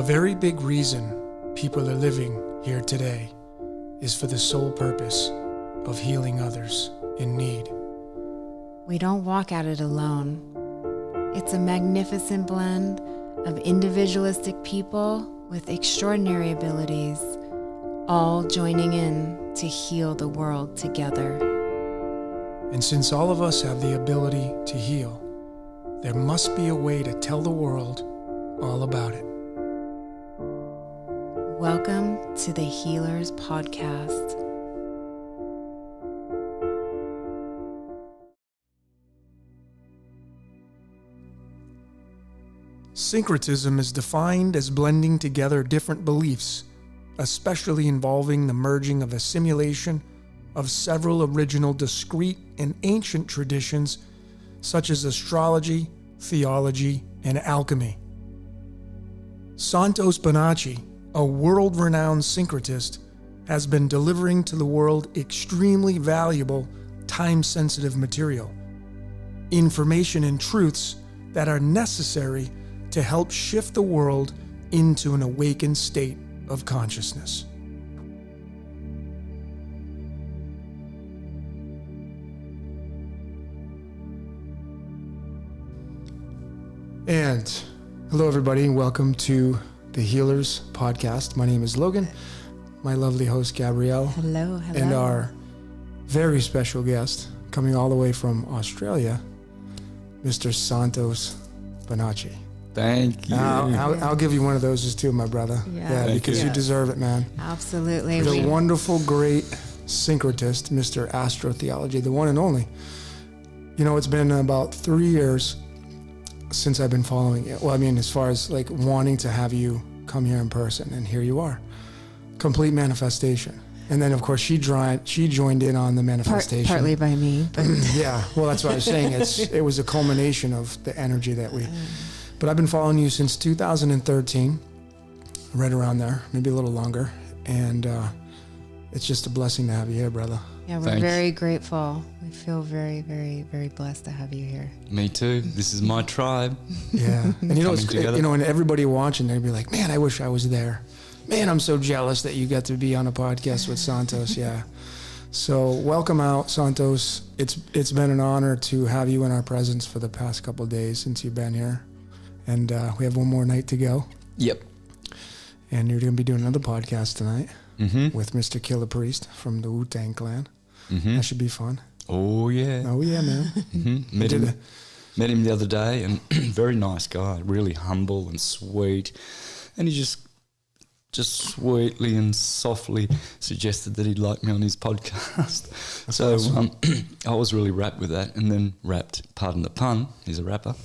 A very big reason people are living here today is for the sole purpose of healing others in need. We don't walk at it alone. It's a magnificent blend of individualistic people with extraordinary abilities, all joining in to heal the world together. And since all of us have the ability to heal, there must be a way to tell the world all about it. Welcome to the Healers Podcast. Syncretism is defined as blending together different beliefs, especially involving the merging of a simulation of several original discrete and ancient traditions such as astrology, theology, and alchemy. Santos, a world-renowned syncretist, has been delivering to the world extremely valuable, time-sensitive material, information and truths that are necessary to help shift the world into an awakened state of consciousness. And hello everybody, welcome to the Healers Podcast. My name is Logan, my lovely host Gabrielle. Hello. And our very special guest, coming all the way from Australia, Mr. Santos. Thank you. I'll give you one of those too, my brother. Yeah, because you deserve it, man. Absolutely. The wonderful, great syncretist, Mr. Astrotheology, the one and only. You know, it's been about 3 years since I've been following you. Well, I mean, as far as like wanting to have you come here in person, and here you are. Complete manifestation. And then, of course, she joined in on the manifestation. Partly by me. But yeah, well, that's what I was saying. It was a culmination of the energy that we... But I've been following you since 2013, right around there, maybe a little longer. And it's just a blessing to have you here, brother. Yeah, we're very grateful. We feel very, very, very blessed to have you here. Me too. This is my tribe. Yeah. And and everybody watching, they'd be like, man, I wish I was there. Man, I'm so jealous that you got to be on a podcast with Santos. Yeah. So welcome out, Santos. It's been an honor to have you in our presence for the past couple of days since you've been here. And we have one more night to go. Yep. And you're going to be doing another podcast tonight with Mr. Killer Priest from the Wu-Tang Clan. That should be fun. Oh, yeah. Oh, yeah, man. Met him the other day, and very nice guy, really humble and sweet. And he just sweetly and softly suggested that he'd like me on his podcast. That's so awesome. I was really wrapped with that, and then pardon the pun, he's a rapper.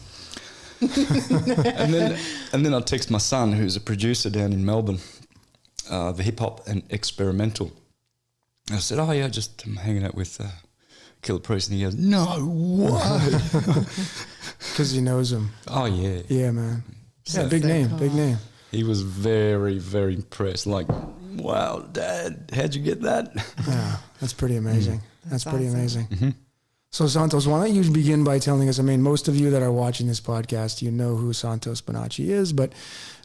and then I text my son, who's a producer down in Melbourne, the hip hop and experimental. And I said, "Oh yeah, just I'm hanging out with Killer Priest," and he goes, "No way," because he knows him. Oh yeah, yeah, man. Yeah, big name. He was very, very impressed. Like, wow, Dad, how'd you get that? Yeah, that's pretty amazing. That's pretty awesome. amazing. So Santos, why don't you begin by telling us, I mean, most of you that are watching this podcast, you know who Santos Bonacci is, but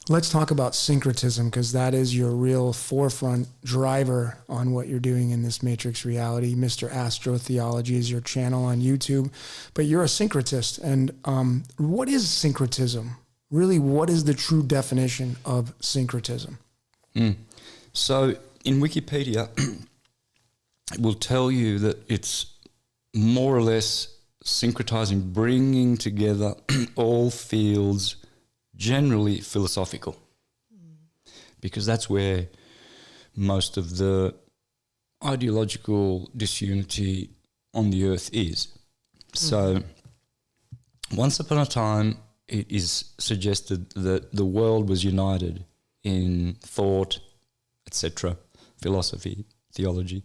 let's talk about syncretism, because that is your real forefront driver on what you're doing in this matrix reality. Mr. Astrotheology is your channel on YouTube, but you're a syncretist. And what is syncretism? Really, what is the true definition of syncretism? So in Wikipedia, it will tell you that it's more or less syncretizing, bringing together all fields, generally philosophical, because that's where most of the ideological disunity on the earth is. So once upon a time, it is suggested that the world was united in thought, etc., philosophy, theology.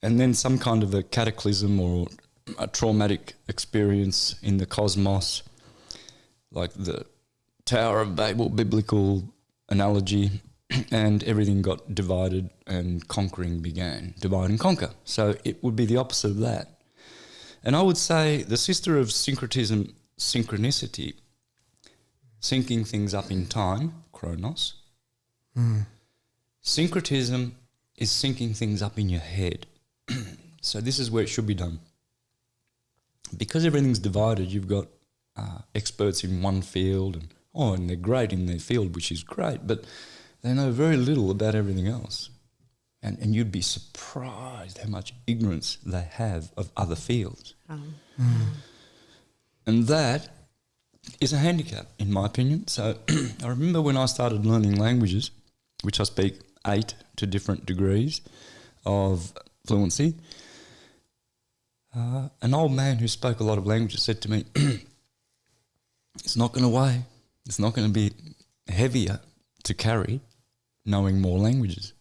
And then some kind of a cataclysm or a traumatic experience in the cosmos, like the Tower of Babel biblical analogy, and everything got divided and conquering began. Divide and conquer. So it would be the opposite of that. And I would say the sister of syncretism, synchronicity, syncing things up in time, Chronos. Mm. Syncretism is syncing things up in your head. So this is where it should be done. Because everything's divided, you've got experts in one field, and they're great in their field, which is great, but they know very little about everything else. And you'd be surprised how much ignorance they have of other fields. And that is a handicap, in my opinion. So I remember when I started learning languages, which I speak 8 to different degrees of fluency, an old man who spoke a lot of languages said to me, it's not going to weigh, it's not going to be heavier to carry knowing more languages.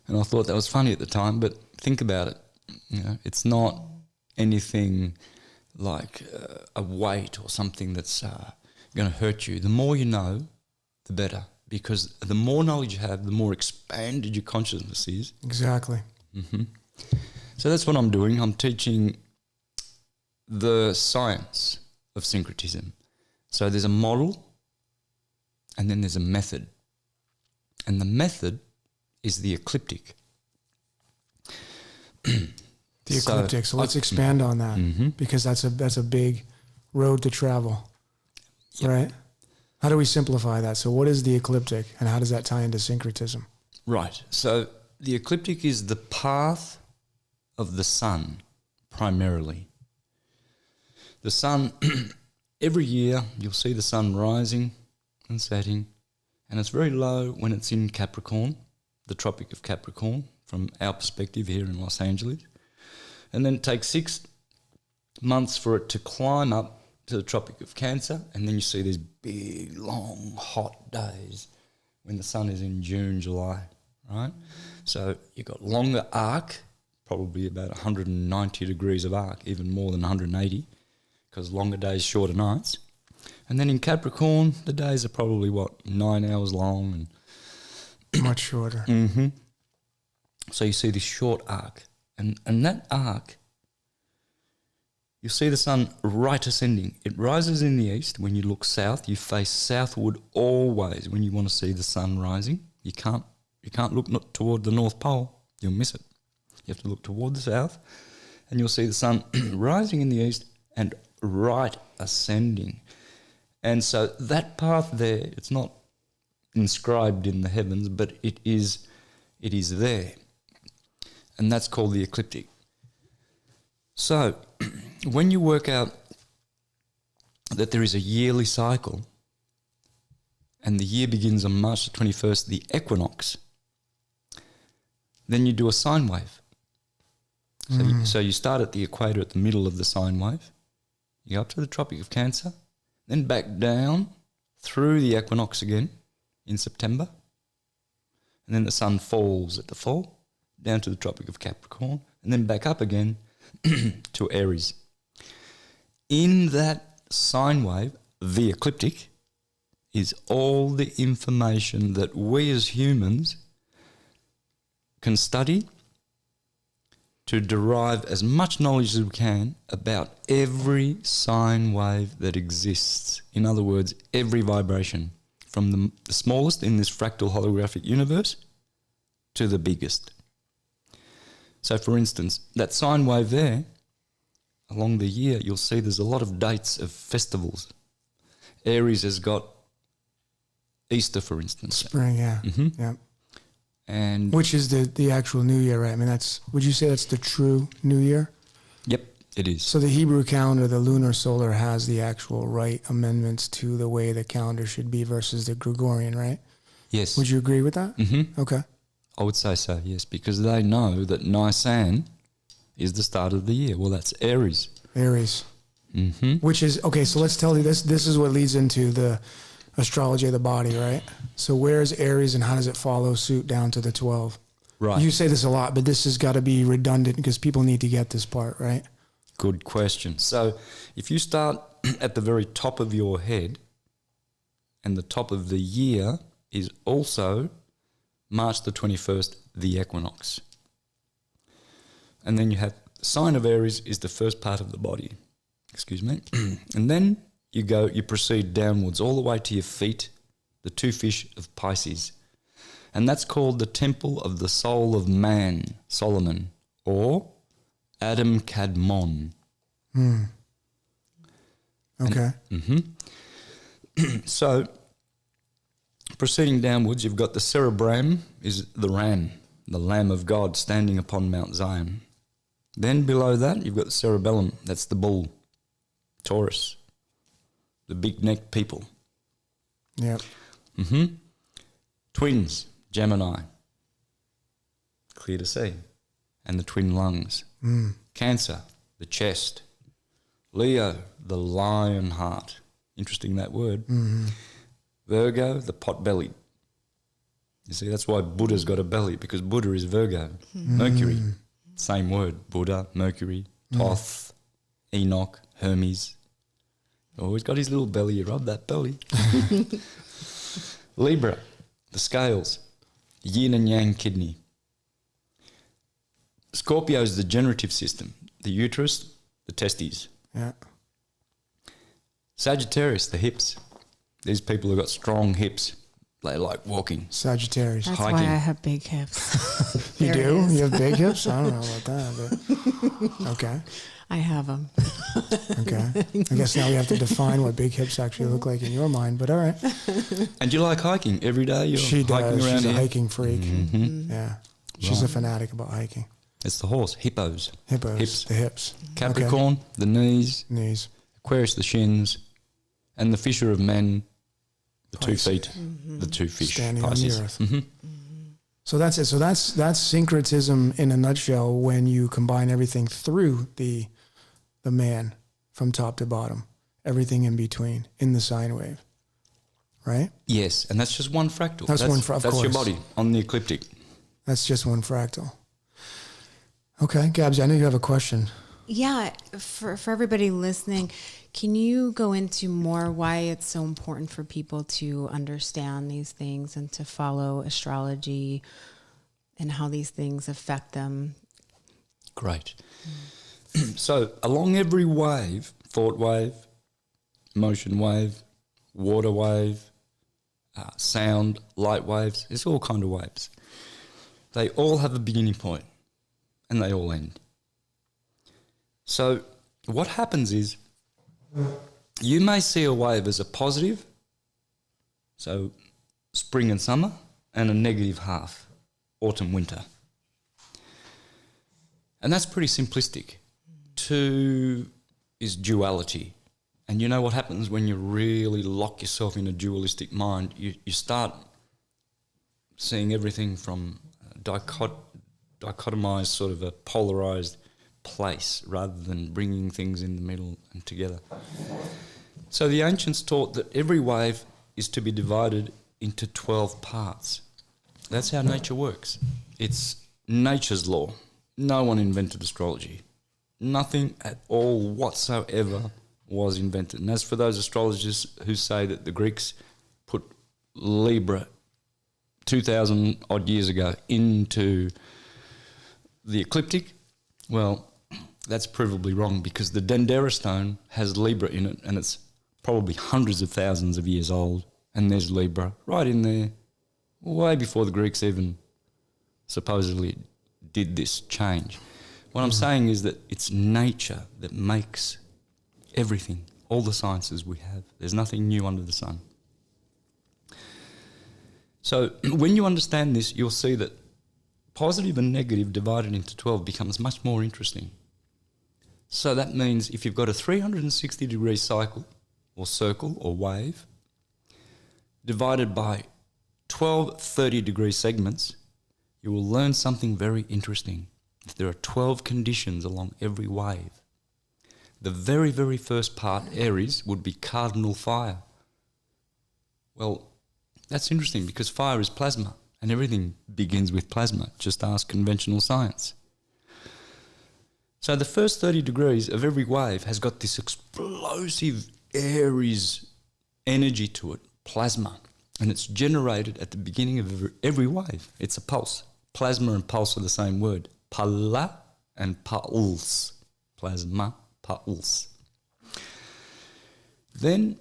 And I thought that was funny at the time, but think about it. You know, it's not anything like a weight or something that's going to hurt you. The more you know, the better, because the more knowledge you have, the more expanded your consciousness is. Exactly. Mm-hmm. So that's what I'm doing. I'm teaching the science of syncretism. So there's a model and then there's a method. And the method is the ecliptic. The ecliptic. So let's expand on that, because that's a big road to travel, right? How do we simplify that? So what is the ecliptic, and how does that tie into syncretism? Right. So the ecliptic is the path of the sun, primarily. The sun, every year you'll see the sun rising and setting, and it's very low when it's in Capricorn, the Tropic of Capricorn, from our perspective here in Los Angeles. And then it takes 6 months for it to climb up to the Tropic of Cancer, and then you see these big, long, hot days when the sun is in June, July, right? So you've got longer arc, probably about 190 degrees of arc, even more than 180, because longer days, shorter nights. And then in Capricorn, the days are probably, 9 hours long. And much shorter. Mm-hmm. So you see this short arc. And that arc, you see the sun right ascending. It rises in the east. When you look south, you face southward always when you want to see the sun rising. You can't look toward the North Pole. You'll miss it. You have to look toward the south, and you'll see the sun rising in the east and right ascending. And so that path there, it's not inscribed in the heavens, but it is there. And that's called the ecliptic. So when you work out that there is a yearly cycle, and the year begins on March the 21st, the equinox, then you do a sine wave. So you start at the equator at the middle of the sine wave, you go up to the Tropic of Cancer, then back down through the equinox again in September, and then the sun falls at the fall, down to the Tropic of Capricorn, and then back up again to Aries. In that sine wave, the ecliptic, is all the information that we as humans can study to derive as much knowledge as we can about every sine wave that exists. In other words, every vibration, from the smallest in this fractal holographic universe to the biggest. So, for instance, that sine wave there, along the year, you'll see there's a lot of dates of festivals. Aries has got Easter, for instance. Spring, yeah. Mm-hmm. Yeah. And which is the actual New Year, right? I mean, would you say that's the true New Year? Yep, it is. So the Hebrew calendar, the lunar solar, has the actual right amendments to the way the calendar should be versus the Gregorian, right? Yes. Would you agree with that? Mm-hmm. Okay. I would say so, yes, because they know that Nisan is the start of the year. Well, that's Aries. Aries. Mm-hmm. Which is, okay, so let's tell you this. This is what leads into the astrology of the body, right? So where's Aries and how does it follow suit down to the 12? Right. You say this a lot, but this has got to be redundant because people need to get this part, right? Good question. So if you start at the very top of your head, and the top of the year is also March the 21st, the equinox. And then you have the sign of Aries is the first part of the body. Excuse me. And then you proceed downwards all the way to your feet the two fish of Pisces. And that's called the temple of the soul of man, Solomon, or Adam Kadmon. Okay. So, proceeding downwards, you've got the cerebrum is the ram, the Lamb of God standing upon Mount Zion. Then below that, you've got the cerebellum, that's the bull, Taurus, the big-necked people. Yep. Twins, Gemini, clear to see, and the twin lungs. Cancer, the chest. Leo, the lion heart. Interesting, that word. Virgo, the pot-bellied. You see, that's why Buddha's got a belly, because Buddha is Virgo. Mercury, same word. Buddha, Mercury, Thoth, Enoch, Hermes. Oh, he's got his little belly. You rub that belly. Libra, the scales, yin and yang kidney. Scorpio is the generative system, the uterus, the testes. Yeah. Sagittarius, the hips. These people have got strong hips. They like walking. Sagittarius. That's Hiking. why I have big hips. You There it do? is. You have big hips? I don't know about that, but okay. I have them. Okay. I guess now we have to define what big hips actually look like in your mind, but all right. And you like hiking every day? You're She hiking does. around She's a here? hiking freak. Yeah. She's a Right. fanatic about hiking. It's the horse, hippos. Hippos, Hips. the hips. Capricorn, the knees. Okay. Knees. Aquarius, the shins. And the fisher of men, the 2 Pisces. feet, the 2 fish. Standing Pisces. on the earth. So that's it. So that's syncretism in a nutshell when you combine everything through the man from top to bottom, everything in between in the sine wave, right? Yes, and that's just one fractal. That's one of That's your course. body on the ecliptic. That's just one fractal. Okay, Gabs, I know you have a question. Yeah, for everybody listening, can you go into more why it's so important for people to understand these things and to follow astrology and how these things affect them? Great. So along every wave, thought wave, motion wave, water wave, sound, light waves, it's all kind of waves. They all have a beginning point and they all end. So what happens is you may see a wave as a positive, so spring and summer, and a negative half, autumn, winter. And that's pretty simplistic. 2 is duality. And you know what happens when you really lock yourself in a dualistic mind? You start seeing everything from dichotomized, sort of a polarized place, rather than bringing things in the middle and together. So the ancients taught that every wave is to be divided into 12 parts. That's how nature works. It's nature's law. No one invented astrology. Nothing at all whatsoever was invented. And as for those astrologers who say that the Greeks put Libra 2,000 odd years ago into the ecliptic, well, that's provably wrong, because the Dendera stone has Libra in it, and it's probably hundreds of thousands of years old, and there's Libra right in there, way before the Greeks even supposedly did this change. What I'm saying is that it's nature that makes everything, all the sciences we have. There's nothing new under the sun. So when you understand this, you'll see that positive and negative divided into 12 becomes much more interesting. So that means if you've got a 360-degree cycle or circle or wave divided by 12 30-degree segments, you will learn something very interesting. There are 12 conditions along every wave. The very, very first part, Aries, would be cardinal fire. Well, that's interesting because fire is plasma and everything begins with plasma. Just ask conventional science. So the first 30 degrees of every wave has got this explosive Aries energy to it, plasma, and it's generated at the beginning of every wave. It's a pulse. Plasma and pulse are the same word. Pala and pulse. Plasma, pulse. Then,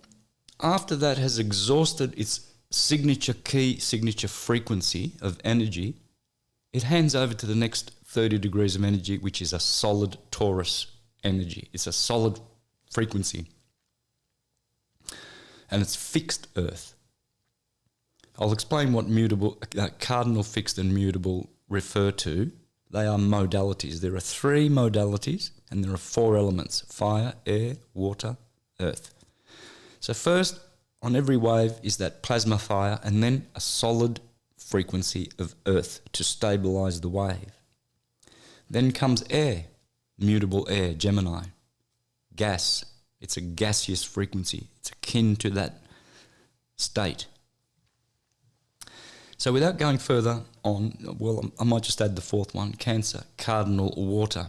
after that has exhausted its signature key, signature frequency of energy, it hands over to the next 30 degrees of energy, which is a solid Taurus energy. It's a solid frequency. And it's fixed earth. I'll explain what mutable, cardinal, fixed and mutable refer to. They are modalities. There are 3 modalities and there are 4 elements: fire, air, water, earth. So first, on every wave is that plasma fire and then a solid frequency of earth to stabilize the wave. Then comes air, mutable air, Gemini. Gas, it's a gaseous frequency. It's akin to that state. So without going further on, well, I might just add the 4th one, Cancer, cardinal water.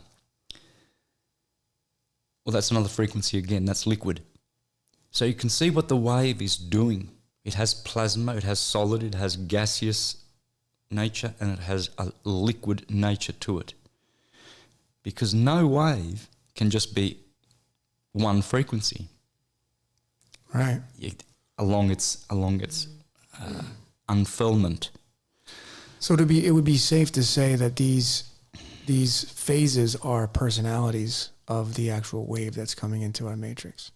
Well, that's another frequency again, that's liquid. So you can see what the wave is doing. It has plasma, it has solid, it has gaseous nature, and it has a liquid nature to it. Because no wave can just be one frequency. Right. Along its unfurlment. So it would be safe to say that these phases are personalities of the actual wave that's coming into our matrix.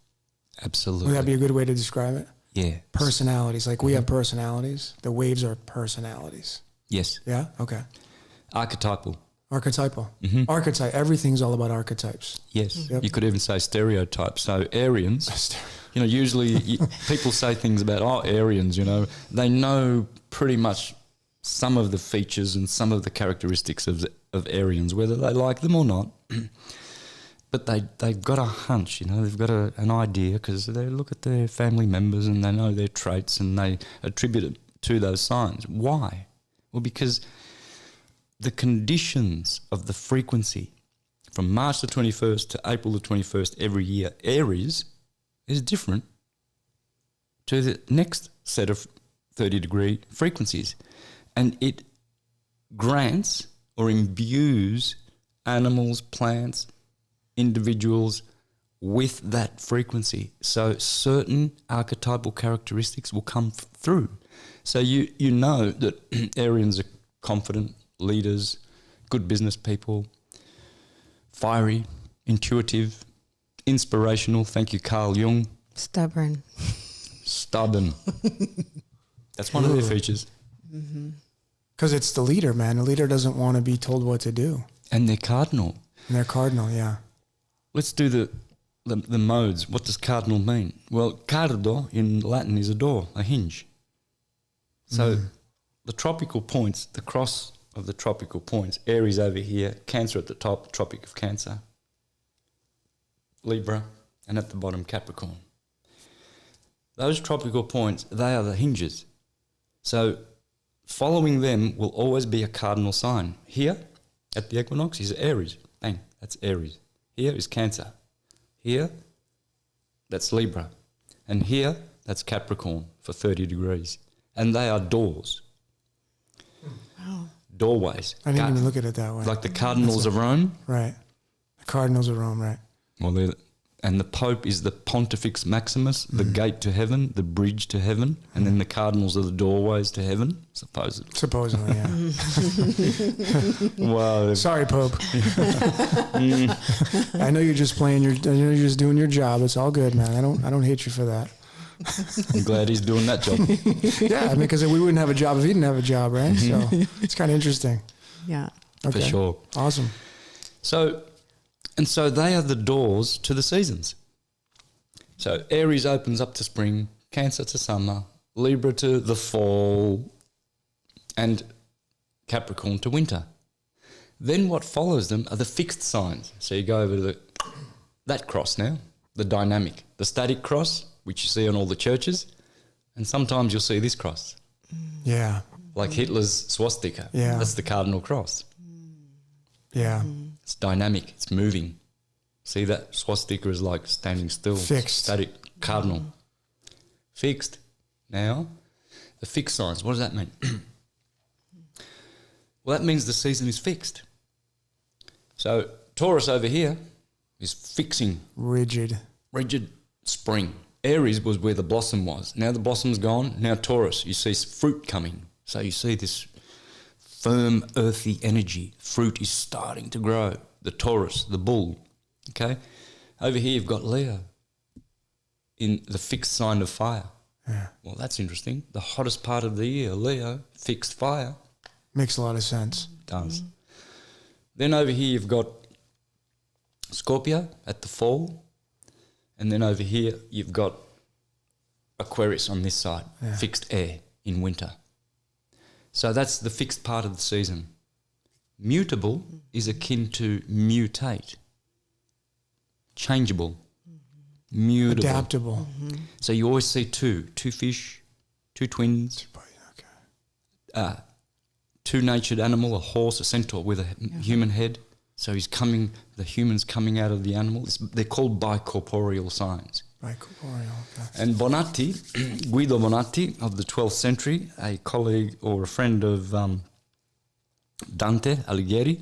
Absolutely. Would that be a good way to describe it? Yeah. Personalities. Like we have personalities. The waves are personalities. Yes. Yeah? Okay. Archetypal. Archetypal. Mm-hmm. Archetype. Everything's all about archetypes. Yes. Yep. You could even say stereotypes. So Aryans, usually people say things about, Aryans, they know pretty much some of the features and some of the characteristics of Aryans, whether they like them or not. But they've got a hunch, they've got an idea because they look at their family members and they know their traits and they attribute it to those signs. Why? Well, because the conditions of the frequency from March the 21st to April the 21st every year, Aries is different to the next set of 30-degree frequencies. And it grants or imbues animals, plants, individuals with that frequency. So certain archetypal characteristics will come through. So you know that Aryans are confident, leaders, good business people, fiery, intuitive, inspirational. Thank you, Carl Jung. Stubborn. That's one of their features. Because it's the leader, man. The leader doesn't want to be told what to do. And they're cardinal. And they're cardinal, yeah. Let's do the modes. What does cardinal mean? Well, cardo in Latin is a door, a hinge. So the tropical points, the cross of the tropical points, Aries over here, Cancer at the top, Tropic of Cancer, Libra, and at the bottom, Capricorn. Those tropical points, they are the hinges. So following them will always be a cardinal sign. Here, at the equinox, is Aries. Bang, that's Aries. Here is Cancer. Here, that's Libra. And here, that's Capricorn for 30 degrees. And they are doors. Wow. Doorways. I didn't even look at it that way. Like the cardinals of Rome. Right. The cardinals of Rome, right. Well, and the Pope is the Pontifex Maximus, the gate to heaven, the bridge to heaven, and then the cardinals are the doorways to heaven, supposedly. Supposedly, yeah. Wow. Sorry, Pope. I know you're just playing I know you're just doing your job. It's all good, man. I don't hate you for that. I'm glad he's doing that job. Yeah, because we wouldn't have a job if he didn't have a job, right? So it's kind of interesting. Yeah. Okay. For sure. Awesome. So they are the doors to the seasons. So Aries opens up to spring, Cancer to summer, Libra to the fall, and Capricorn to winter. Then what follows them are the fixed signs. So you go over to that cross now, the dynamic, the static cross, which you see on all the churches, and sometimes you'll see this cross. Yeah. Like Hitler's swastika. Yeah. That's the cardinal cross. Yeah. It's dynamic. It's moving. See, that swastika is like standing still. Fixed. Static. Cardinal. Fixed. Now, the fixed signs. What does that mean? Well, that means the season is fixed. So Taurus over here is fixing. Rigid Rigid spring. Aries was where the blossom was. Now the blossom's gone. Now Taurus, you see fruit coming. So you see this firm, earthy energy. Fruit is starting to grow. The Taurus, the bull. Okay? Over here you've got Leo in the fixed sign of fire. Yeah. Well, that's interesting. The hottest part of the year, Leo, fixed fire. Makes a lot of sense. Does. Then over here you've got Scorpio at the fall. And then over here you've got Aquarius on this side, fixed air in winter. So that's the fixed part of the season. Mutable is akin to mutate. Changeable. Mutable. Adaptable. So you always see two fish, two twins, two-natured animal, a horse, a centaur with a human head. So the human's coming out of the animal. They're called bicorporeal signs. Bicorporeal, okay. And Bonatti, Guido Bonatti of the 12th century, a colleague or a friend of Dante Alighieri,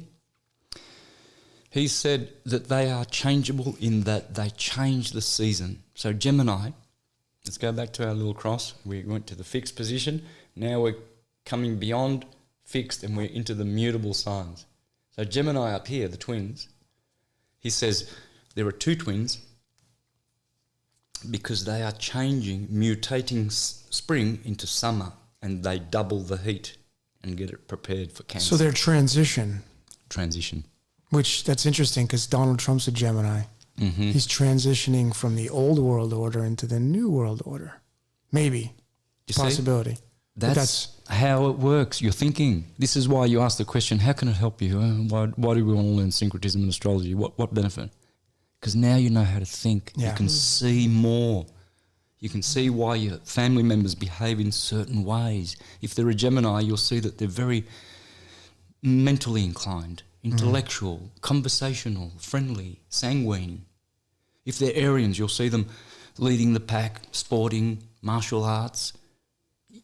he said that they are changeable in that they change the season. So Gemini, let's go back to our little cross. We went to the fixed position. Now we're coming beyond fixed and we're into the mutable signs. So Gemini up here, the twins, he says there are two twins because they are changing, mutating spring into summer, and they double the heat and get it prepared for Cancer. So they're transition. Which, that's interesting because Donald Trump's a Gemini. Mm-hmm. He's transitioning from the old world order into the new world order. Maybe. Possibility. That's how it works. You're thinking. This is why you ask the question, how can it help you? Why do we want to learn syncretism and astrology? What benefit? Because now you know how to think. Yeah. You can see more. You can see why your family members behave in certain ways. If they're a Gemini, you'll see that they're very mentally inclined, intellectual, conversational, friendly, sanguine. If they're Arians, you'll see them leading the pack, sporting, martial arts.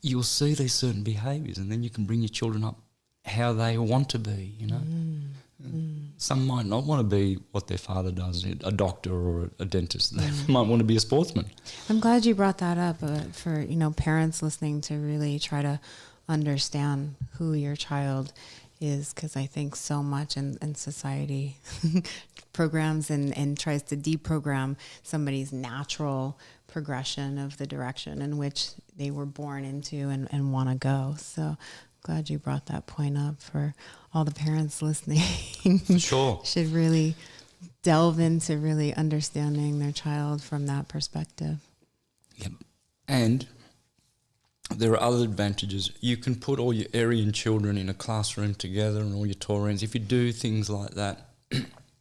You'll see these certain behaviours, and then you can bring your children up how they want to be, you know. Some might not want to be what their father does, a doctor or a dentist. They might want to be a sportsman. I'm glad you brought that up for, parents listening to really try to understand who your child is, because I think so much in society programs and tries to deprogram somebody's natural progression of the direction in which they were born into and want to go. So glad you brought that point up for all the parents listening. Sure. Should really delve into really understanding their child from that perspective. Yep. And there are other advantages. You can put all your Aryan children in a classroom together and all your Taurians. If you do things like that,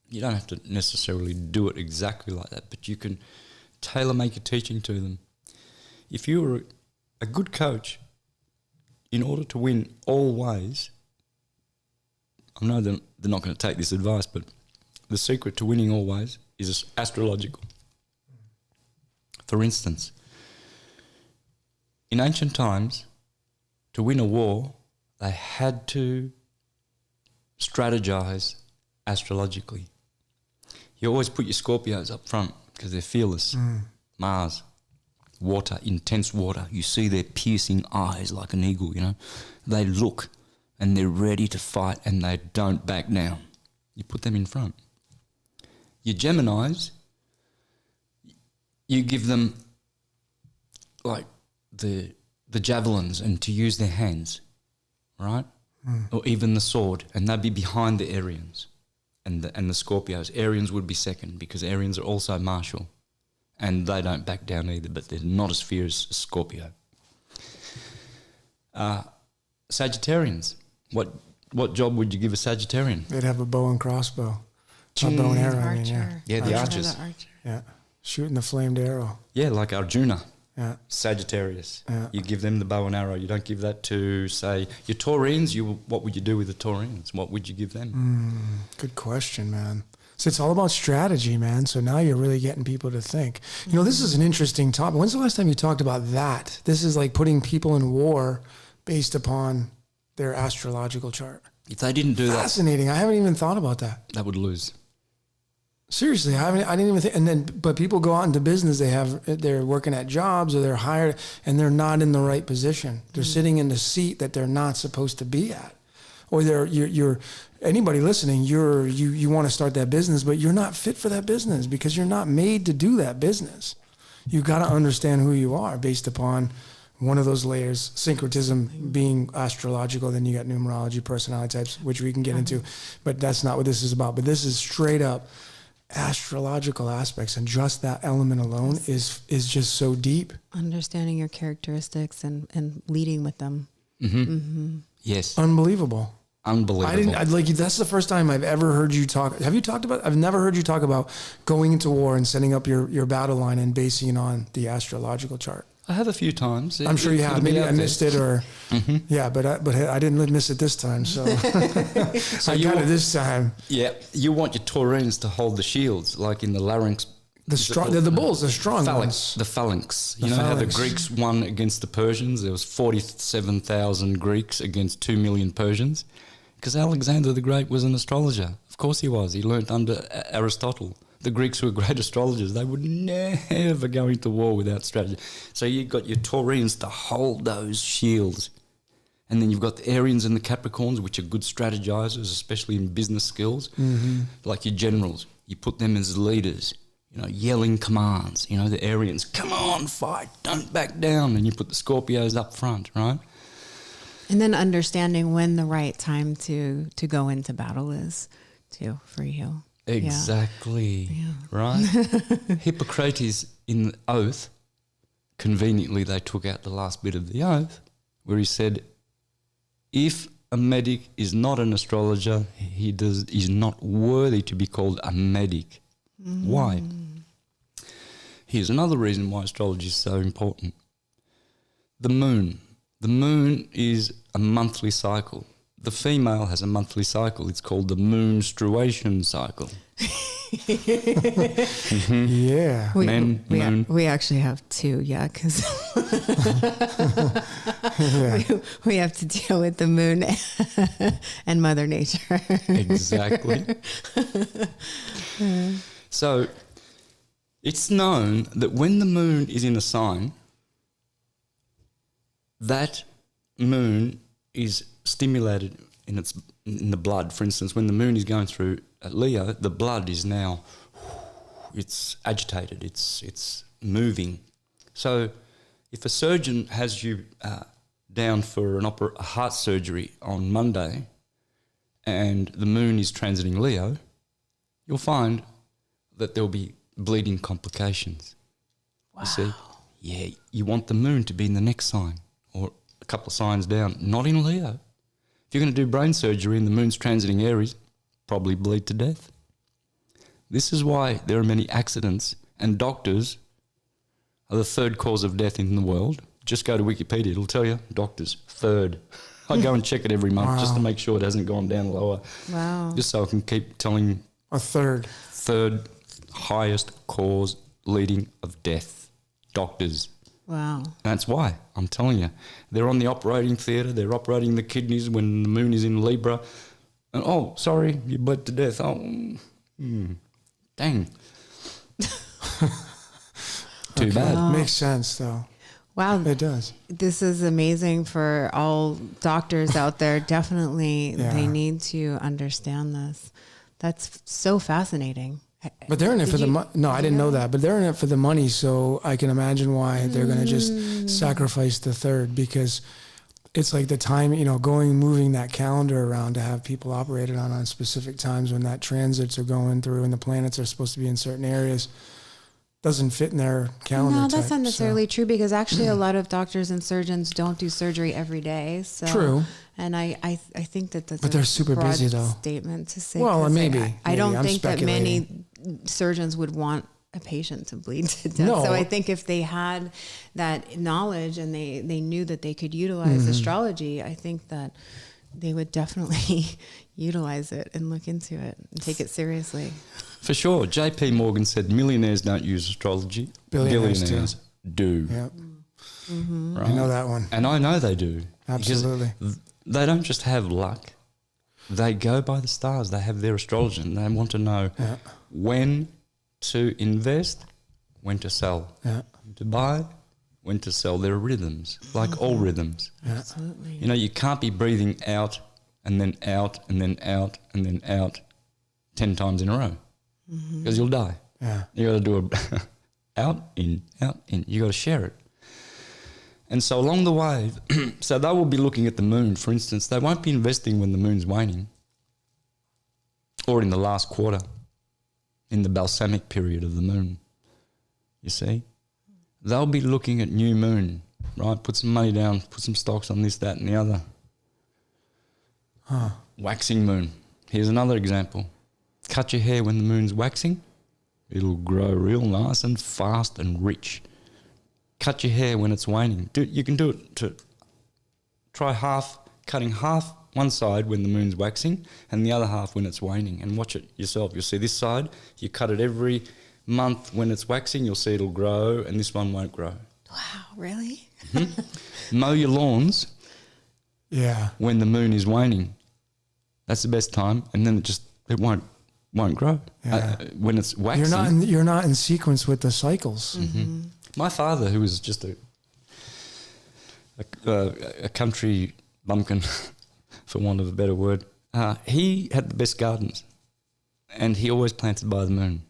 you don't have to necessarily do it exactly like that, but you can tailor-make your teaching to them. If you were a good coach, in order to win always, I know they're not going to take this advice, but the secret to winning always is astrological. For instance, in ancient times, to win a war, they had to strategize astrologically. You always put your Scorpios up front because they're fearless. Mars, water, intense water. You see their piercing eyes like an eagle, They look and they're ready to fight and they don't back down. You put them in front. Your Geminis, you give them like the javelins and to use their hands, right? Or even the sword, and they'd be behind the Aryans and the Scorpios. Aryans would be second because Aryans are also martial and they don't back down either, but they're not as fierce as Scorpio. Sagittarians, what job would you give a Sagittarian? They'd have a bow and crossbow. A bow and arrow. Archer. Yeah, the archers. Yeah, shooting the flamed arrow. Yeah, like Arjuna. Yeah. Sagittarius. Yeah. You give them the bow and arrow. You don't give that to, say, your Taurians. What would you do with the Taurians? What would you give them? Good question, man. So it's all about strategy, man. So now you're really getting people to think. This is an interesting topic. When's the last time you talked about that? This is like putting people in war based upon their astrological chart. If they didn't do that, fascinating. I haven't even thought about that. they would lose. Seriously, I didn't even think. And then, but people go out into business. They're working at jobs or they're hired, and they're not in the right position. They're sitting in the seat that they're not supposed to be at, or you're anybody listening. You want to start that business, but you're not fit for that business because you're not made to do that business. You got to understand who you are based upon one of those layers. Syncretism being astrological, then you got numerology, personality types, which we can get into, but that's not what this is about. But this is straight up astrological aspects, and just that element alone is just so deep. Understanding your characteristics and leading with them. Yes. Unbelievable. Unbelievable. That's the first time I've ever heard you talk. Have you talked about, I've never heard you talk about going into war and setting up your battle line and basing it on the astrological chart. I have a few times. I'm sure you have. Maybe I missed it, or yeah, but I didn't miss it this time. So, so I got it this time. Yeah, you want your taurines to hold the shields, like in the larynx. They're the bulls, the strong ones. The phalanx. You know how the Greeks won against the Persians? There was 47,000 Greeks against 2 million Persians, because Alexander the Great was an astrologer. Of course he was. He learnt under Aristotle. The Greeks were great astrologers. They would never go into war without strategy. So you've got your taurines to hold those shields. And then you've got the Arians and the Capricorns, which are good strategizers, especially in business skills, like your generals. You put them as leaders, yelling commands. The Arians, come on, fight, don't back down. And you put the Scorpios up front, right? And then understanding when the right time to go into battle is, too, for you. Exactly, right? Hippocrates in the oath, conveniently they took out the last bit of the oath, where he said, if a medic is not an astrologer, he's not worthy to be called a medic. Why? Here's another reason why astrology is so important. The moon. The moon is a monthly cycle. The female has a monthly cycle. It's called the menstruation cycle. Yeah. We actually have two, because we have to deal with the moon and Mother Nature. Exactly. So it's known that when the moon is in a sign, that moon is stimulated in the blood. For instance, when the moon is going through Leo, the blood is now, it's agitated, it's moving. So if a surgeon has you down for a heart surgery on Monday and the moon is transiting Leo, you'll find that there'll be bleeding complications. Wow. You see? Yeah, you want the moon to be in the next sign or a couple of signs down, not in Leo. If you're going to do brain surgery and the moon's transiting Aries, probably bleed to death. This is why there are many accidents, and doctors are the third cause of death in the world. Just go to Wikipedia, it'll tell you, doctors, third. I go and check it every month just to make sure it hasn't gone down lower. Wow. Just so I can keep telling A third highest cause leading of death, doctors. Wow. That's why, I'm telling you. They're on the operating theatre, they're operating the kidneys when the moon is in Libra. And, oh, sorry, you bled to death. Oh, dang. Too bad. Makes sense, though. Wow. It does. This is amazing for all doctors out there. Definitely, they need to understand this. That's so fascinating. But they're in it for the money. No, I didn't know that. But they're in it for the money, so I can imagine why they're going to just sacrifice the third, because it's like the time, moving that calendar around to have people operated on specific times when that transits are going through and the planets are supposed to be in certain areas. Doesn't fit in their calendar. No, that's not necessarily true, because actually a lot of doctors and surgeons don't do surgery every day. So, true. And I think that's but they're super busy, though. Statement to say. Well, maybe. I don't think that many surgeons would want a patient to bleed to death. No. So I think if they had that knowledge and they knew that they could utilize astrology, I think that they would definitely utilize it and look into it and take it seriously. For sure. J.P. Morgan said millionaires don't use astrology. Billionaires do. Yep. Right? I know that one. And I know they do. Absolutely. They don't just have luck. They go by the stars. They have their astrology, and they want to know when to invest, when to sell, when to buy, when to sell. There are rhythms, like all rhythms. Absolutely. You know, you can't be breathing out and then out and then out and then out 10 times in a row because you'll die. Yeah. You got to do a out, in, out, in. You got to share it. And so along the way, so they will be looking at the moon, for instance. They won't be investing when the moon's waning or in the last quarter, in the balsamic period of the moon, you see. They'll be looking at new moon, right? Put some money down, put some stocks on this, that and the other. Waxing moon. Here's another example. Cut your hair when the moon's waxing. It'll grow real nice and fast and rich. Cut your hair when it's waning. You can do it to try cutting half one side when the moon's waxing and the other half when it's waning, and watch it yourself. You'll see this side, you cut it every month when it's waxing, you'll see it'll grow, and this one won't grow. Wow, really? Mow your lawns when the moon is waning. That's the best time, and then it won't grow. When it's waxing. You're not in sequence with the cycles. My father, who was just a country bumpkin, for want of a better word, he had the best gardens, and he always planted by the moon.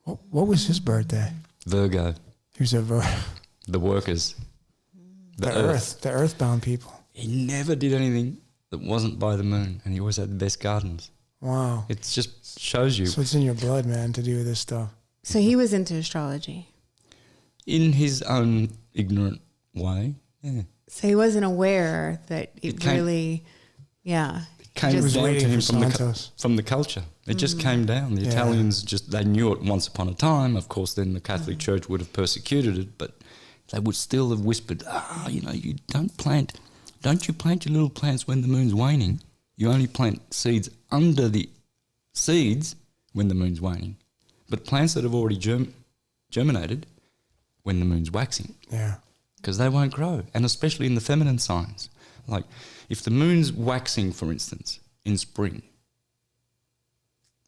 What was his birthday? Virgo. He was a The workers. the earthbound people. He never did anything that wasn't by the moon, and he always had the best gardens. Wow. It just shows you. So it's in your blood, man, to do this stuff. So he was into astrology. In his own ignorant way, yeah. So he wasn't aware that it really, It came was down to waiting him for Santos. from the culture. It just came down. The Italians they knew it once upon a time. Of course, then the Catholic Church would have persecuted it, but they would still have whispered, you don't you plant your little plants when the moon's waning. You only plant seeds under the seeds when the moon's waning. But plants that have already germinated when the moon's waxing. Yeah. Because they won't grow, and especially in the feminine signs. Like if the moon's waxing, for instance, in spring,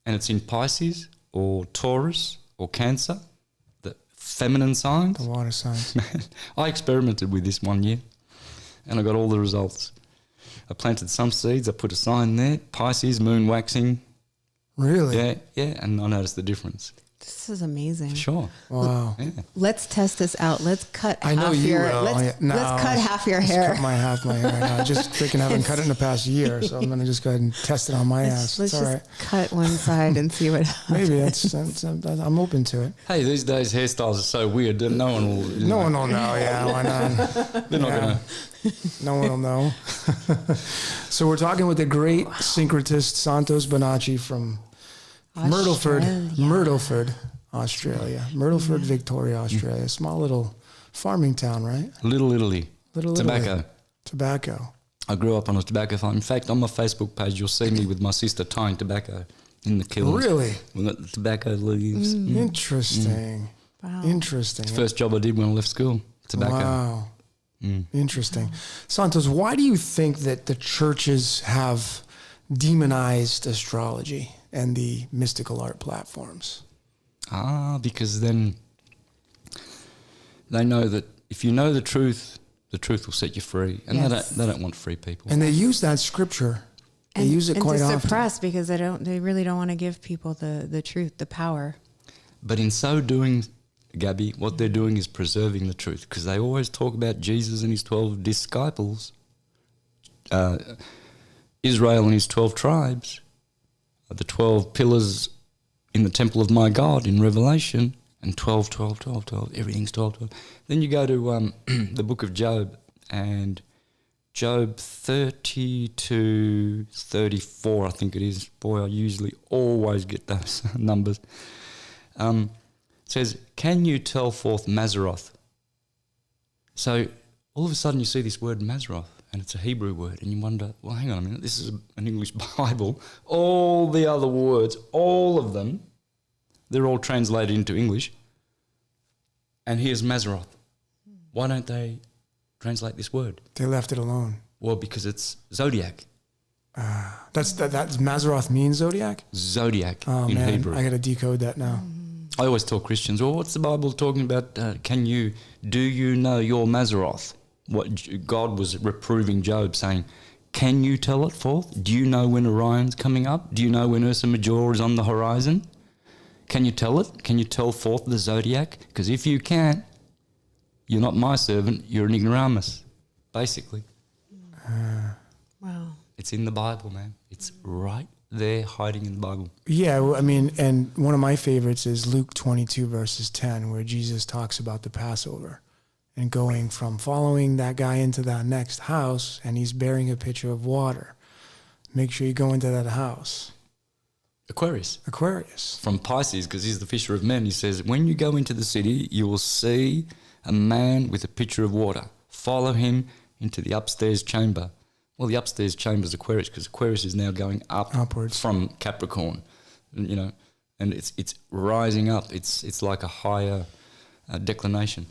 and it's in Pisces or Taurus or Cancer, the feminine signs. The water signs. I experimented with this one year, and I got all the results. I planted some seeds, I put a sign there, Pisces, moon waxing. Really? Yeah, and I noticed the difference. this is amazing. Sure. Wow. Yeah. Let's test this out. Let's cut I know half you your will. let's cut half your Let's hair. cut half my hair right now. I just freaking haven't cut it in the past year, so I'm going to just go ahead and test it on my ass. Let's It's all just right. cut one side and see what happens. Maybe I'm open to it. Hey, these days hairstyles are so weird that no one will. No one will know. Yeah, why not? They're not going to. No one will know. So we're talking with the great syncretist Santos Bonacci from Myrtleford, Australia. Myrtleford, Victoria, Australia. Small little farming town, right? Little Italy. Tobacco. Tobacco. I grew up on a tobacco farm. In fact, on my Facebook page, you'll see me with my sister tying tobacco in the kilns. Really? We got the tobacco leaves. Interesting. Wow. Interesting. First job I did when I left school, tobacco. Wow. Interesting. Santos, why do you think that the churches have demonized astrology and the mystical art platforms? Because then they know that if you know the truth will set you free. And Yes. they don't want free people. And they use that scripture. They use it quite to often. suppress because they really don't want to give people the truth, the power. But in so doing, Gabby, what they're doing is preserving the truth, because they always talk about Jesus and his 12 disciples, Israel and his 12 tribes, the 12 pillars in the temple of my God in Revelation, and 12, 12, 12, 12, everything's 12, 12. Then you go to the book of Job, and Job 30 to 34, I think it is. Boy, I usually always get those numbers. Says, can you tell forth Mazzaroth? So all of a sudden you see this word Mazzaroth, and it's a Hebrew word, and you wonder, well, hang on a minute, this is an English Bible. All the other words, all of them, they're all translated into English. And here's Mazzaroth. Why don't they translate this word? They left it alone. Well, because it's zodiac. That's Mazzaroth means zodiac? Zodiac Oh, in man, Hebrew. I got to decode that now. I always tell Christians, well, what's the Bible talking about? Do you know your Mazzaroth? What God was reproving Job, saying, can you tell it forth? Do you know when Orion's coming up? Do you know when Ursa Major is on the horizon? Can you tell it? Can you tell forth the zodiac? Because if you can't, you're not my servant, you're an ignoramus, basically. Wow. It's in the Bible, man. It's right there hiding in the Bible. Yeah, well, I mean, and one of my favorites is Luke 22 verses 10, where Jesus talks about the Passover and going from following that guy into that next house, and he's bearing a pitcher of water. Make sure you go into that house. Aquarius. From From Pisces, because he's the fisher of men. He says, when you go into the city, you will see a man with a pitcher of water. Follow him into the upstairs chamber. Well, the upstairs chamber is Aquarius, because Aquarius is now going upwards from Capricorn, and it's rising up. It's like a higher declination.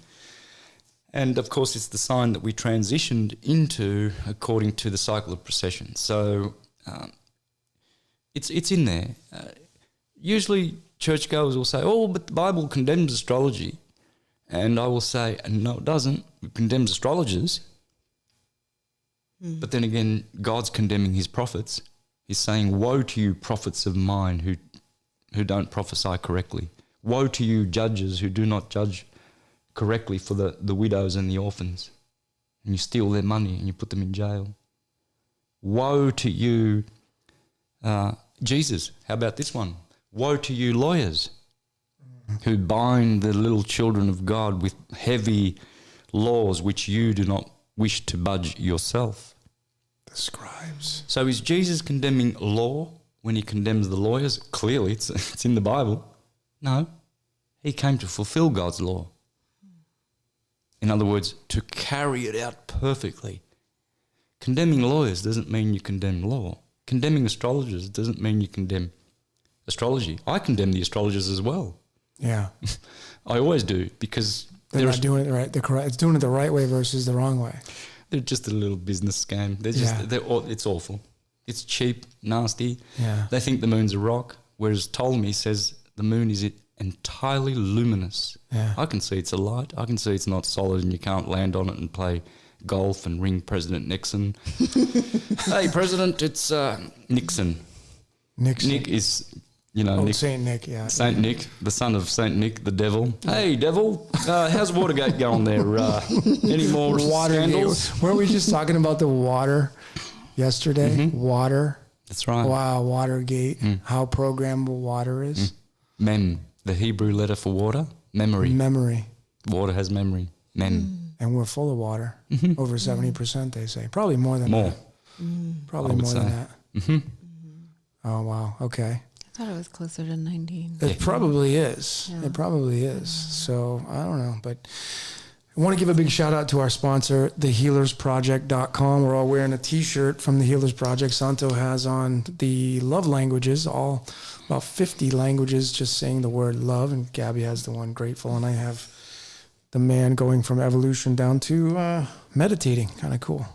And, of course, it's the sign that we transitioned into according to the cycle of precession. So it's in there. Usually churchgoers will say, oh, but the Bible condemns astrology. And I will say, no, it doesn't. It condemns astrologers. But then again, God's condemning his prophets. He's saying, woe to you, prophets of mine who don't prophesy correctly. Woe to you, judges who do not judge correctly for the widows and the orphans. And you steal their money and you put them in jail. Woe to you, Jesus. How about this one? Woe to you, lawyers, who bind the little children of God with heavy laws which you do not wish to budge yourself. the scribes. So is Jesus condemning law when he condemns the lawyers? Clearly, it's in the Bible. No, he came to fulfill God's law. In other words, to carry it out perfectly. Condemning lawyers doesn't mean you condemn law. Condemning astrologers doesn't mean you condemn astrology. I condemn the astrologers as well. Yeah. I always do, because They're not doing it right. It's doing it the right way versus the wrong way. they're just a little business scam. It's awful. It's cheap, nasty. Yeah. They think the moon's a rock, whereas Ptolemy says the moon is entirely luminous. Yeah. I can see it's a light. I can see it's not solid and you can't land on it and play golf and ring President Nixon. Hey, President, it's Nixon. Nixon. Nick is, Nick. Saint Nick, yeah. Saint Nick, the son of Saint Nick, the devil. Hey, devil, how's Watergate going there? Any more scandals? Weren't we just talking about the water yesterday? Mm-hmm. Water. That's right. Wow, Watergate. How programmable water is. Mem, the Hebrew letter for water, memory. Memory. Water has memory. Mem. And we're full of water. Over 70%, they say. Probably more than More. that. Probably I would more than say. that. Mm-hmm. Oh, wow. Okay. I thought it was closer to 19. It probably is. Yeah. It probably is. So I don't know, but I want to give a big shout out to our sponsor, thehealersproject.com. We're all wearing a t-shirt from the Healers Project. Santo has on the love languages, all about 50 languages, just saying the word love. And Gabby has the one grateful. And I have the man going from evolution down to meditating. Kind of cool.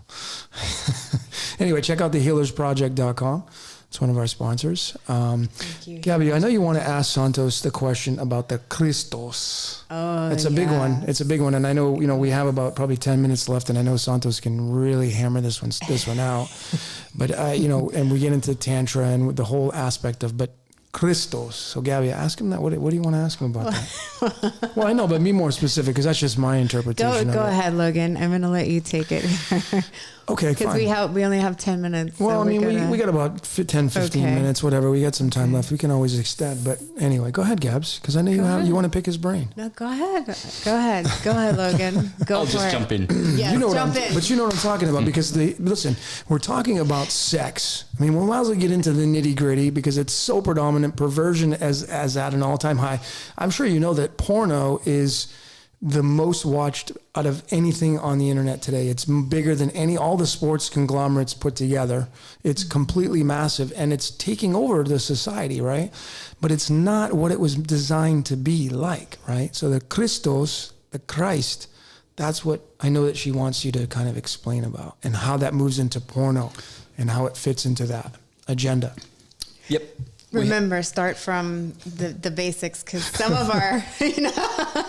Anyway, check out thehealersproject.com. It's one of our sponsors. Thank you. Gabby, I know you want to ask Santos the question about the Christos. Oh, It's a big one. It's a big one. And I know, we have about probably 10 minutes left, and I know Santos can really hammer this one out. But, and we get into Tantra and the whole aspect of, but Christos. So, Gabby, ask him that. What do you want to ask him about that? Well, I know, but be more specific, because that's just my interpretation. Go ahead, Logan. I'm going to let you take it. Okay, Because we only have 10 minutes. Well, so we got about 10, 15 minutes, whatever. We got some time left. We can always extend. But anyway, go ahead, Gabs, because I know you want to pick his brain. No, go ahead. Go ahead, Logan. Go I'll for just it. jump in. Yes, jump in. But you know what I'm talking about, because listen, we're talking about sex. I mean, we might as well get into the nitty gritty, because it's so predominant. Perversion as at an all-time high. I'm sure you know that porno is the most watched out of anything on the internet today. It's bigger than all the sports conglomerates put together. It's completely massive, and it's taking over the society, right? But it's not what it was designed to be like, right? So the Christos, the Christ, that's what I know that she wants you to kind of explain about, and how that moves into porno. and how it fits into that agenda. Yep. Remember, start from the basics, because some of our,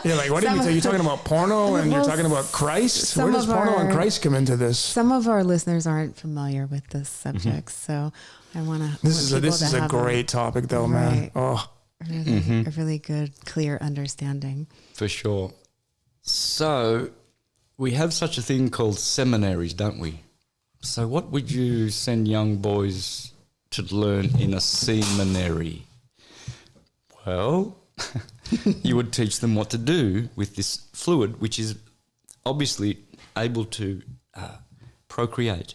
You're like, what do you mean? You're talking about porno and you're talking about Christ? Where does porno and Christ come into this? Some of our listeners aren't familiar with this subject, so I want to. This is a great topic, though, man. Oh, a really good, clear understanding. For sure. So we have such a thing called seminaries, don't we? So what would you send young boys to learn in a seminary? Well, you would teach them what to do with this fluid, which is obviously able to procreate.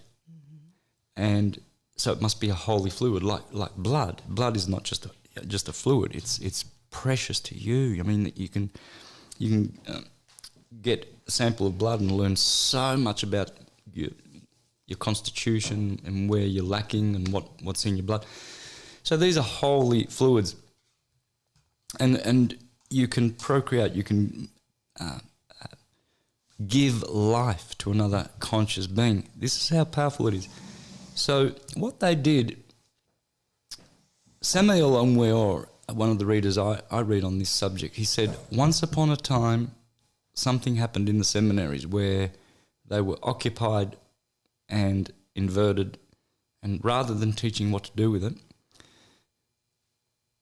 And so it must be a holy fluid, like blood. Blood is not just a fluid. It's precious to you. I mean, you can get a sample of blood and learn so much about your constitution and where you're lacking and what's in your blood. So these are holy fluids, and you can procreate. You can give life to another conscious being. This is how powerful it is. So what they did, Samuel Onweor, one of the readers I read on this subject, he said, once upon a time, something happened in the seminaries where they were occupied and inverted, and rather than teaching what to do with it,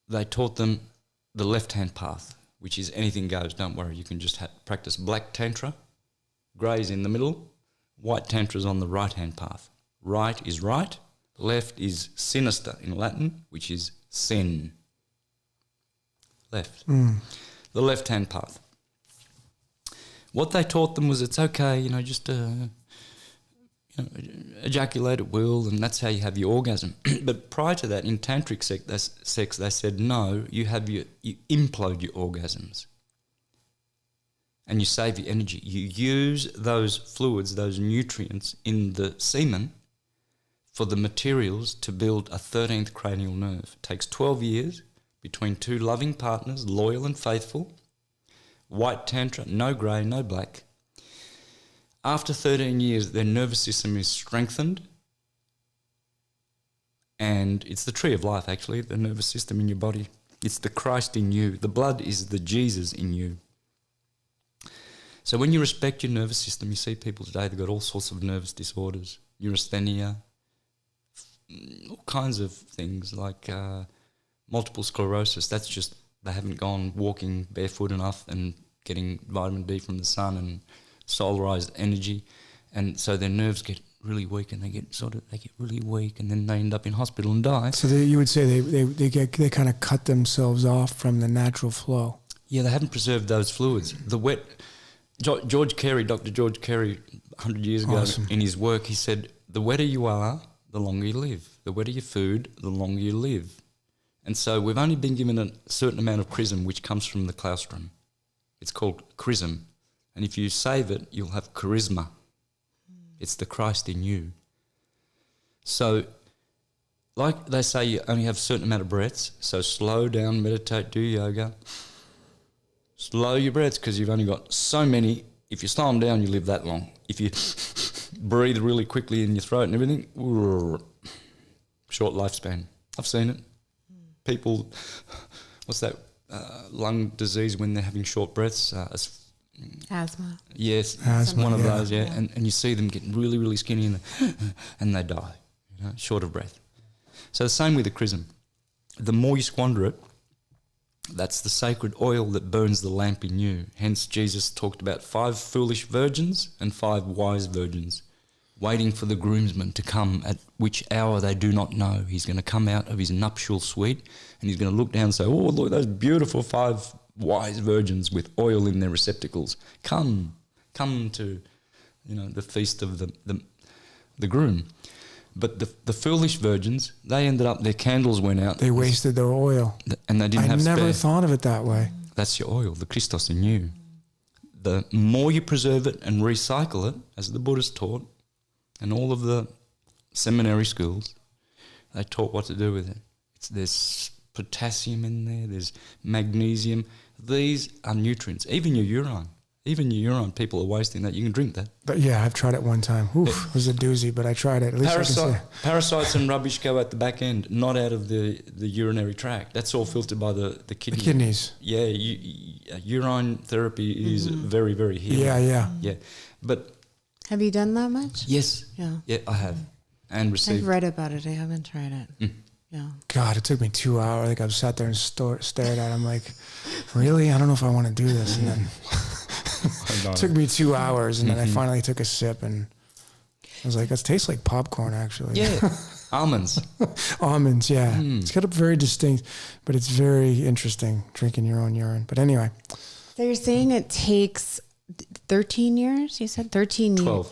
they taught them the left-hand path, which is anything goes, don't worry, you can just practice black tantra, grey's in the middle, white tantra's on the right-hand path. Right is right, left is sinister in Latin, which is sin. Left. The left-hand path. What they taught them was it's okay, just ejaculate at will, and that's how you have your orgasm. But prior to that, in tantric sex, they said no. You implode your orgasms, and you save your energy. You use those fluids, those nutrients in the semen, for the materials to build a 13th cranial nerve. It takes 12 years between two loving partners, loyal and faithful. White tantra, no grey, no black. After 13 years, their nervous system is strengthened, and it's the tree of life, actually, the nervous system in your body. It's the Christ in you. The blood is the Jesus in you. So when you respect your nervous system, you see people today, they've got all sorts of nervous disorders, neurasthenia, all kinds of things like multiple sclerosis. That's just they haven't gone walking barefoot enough and getting vitamin D from the sun and solarized energy, and so their nerves get really weak, and they get really weak, and then they end up in hospital and die. So you would say they kind of cut themselves off from the natural flow. Yeah, they haven't preserved those fluids. Dr. George Carey, 100 years ago, awesome, in his work, he said, the wetter you are, the longer you live. The wetter your food, the longer you live. And so we've only been given a certain amount of chrism, which comes from the claustrum. It's called chrism. And if you save it, you'll have charisma. It's the Christ in you. So, like they say, you only have a certain amount of breaths. So slow down, meditate, do yoga. Slow your breaths, because you've only got so many. If you slow them down, you live that long. If you breathe really quickly in your throat and everything, short lifespan. I've seen it. People, what's that lung disease when they're having short breaths? Asthma. Yes, asthma, one of those, yeah. And you see them getting really, really skinny and they die, short of breath. So the same with the chrism. The more you squander it, that's the sacred oil that burns the lamp in you. Hence Jesus talked about 5 foolish virgins and 5 wise virgins waiting for the groomsman to come, at which hour they do not know. He's going to come out of his nuptial suite and he's going to look down and say, oh, look, those beautiful 5 wise virgins with oil in their receptacles. Come to, the feast of the groom. But the foolish virgins, they ended up, their candles went out. They wasted their oil. And they didn't have spare. I never thought of it that way. That's your oil, the Christos in you. The more you preserve it and recycle it, as the Buddhists taught, and all of the seminary schools, they taught what to do with it. There's potassium in there, there's magnesium. These are nutrients. Even your urine. Even your urine, people are wasting that. You can drink that. But yeah, I've tried it one time. Oof, it was a doozy, but I tried it. At least I can say. Parasites and rubbish go at the back end, not out of the urinary tract. That's all filtered by the kidneys. The kidneys. Yeah, urine therapy is very, very healing. Yeah. But have you done that much? yes. Yeah, I have. And received. I've read about it. I haven't tried it. Yeah. God, it took me 2 hours. Like I've sat there and stared at it. I'm like, really? I don't know if I want to do this. And then it took me 2 hours, and then I finally took a sip, and I was like, that tastes like popcorn, actually. Yeah, almonds. Almonds, yeah. It's got a very distinct, but it's very interesting drinking your own urine. But anyway. So you're saying it takes 13 years, you said? 13 12.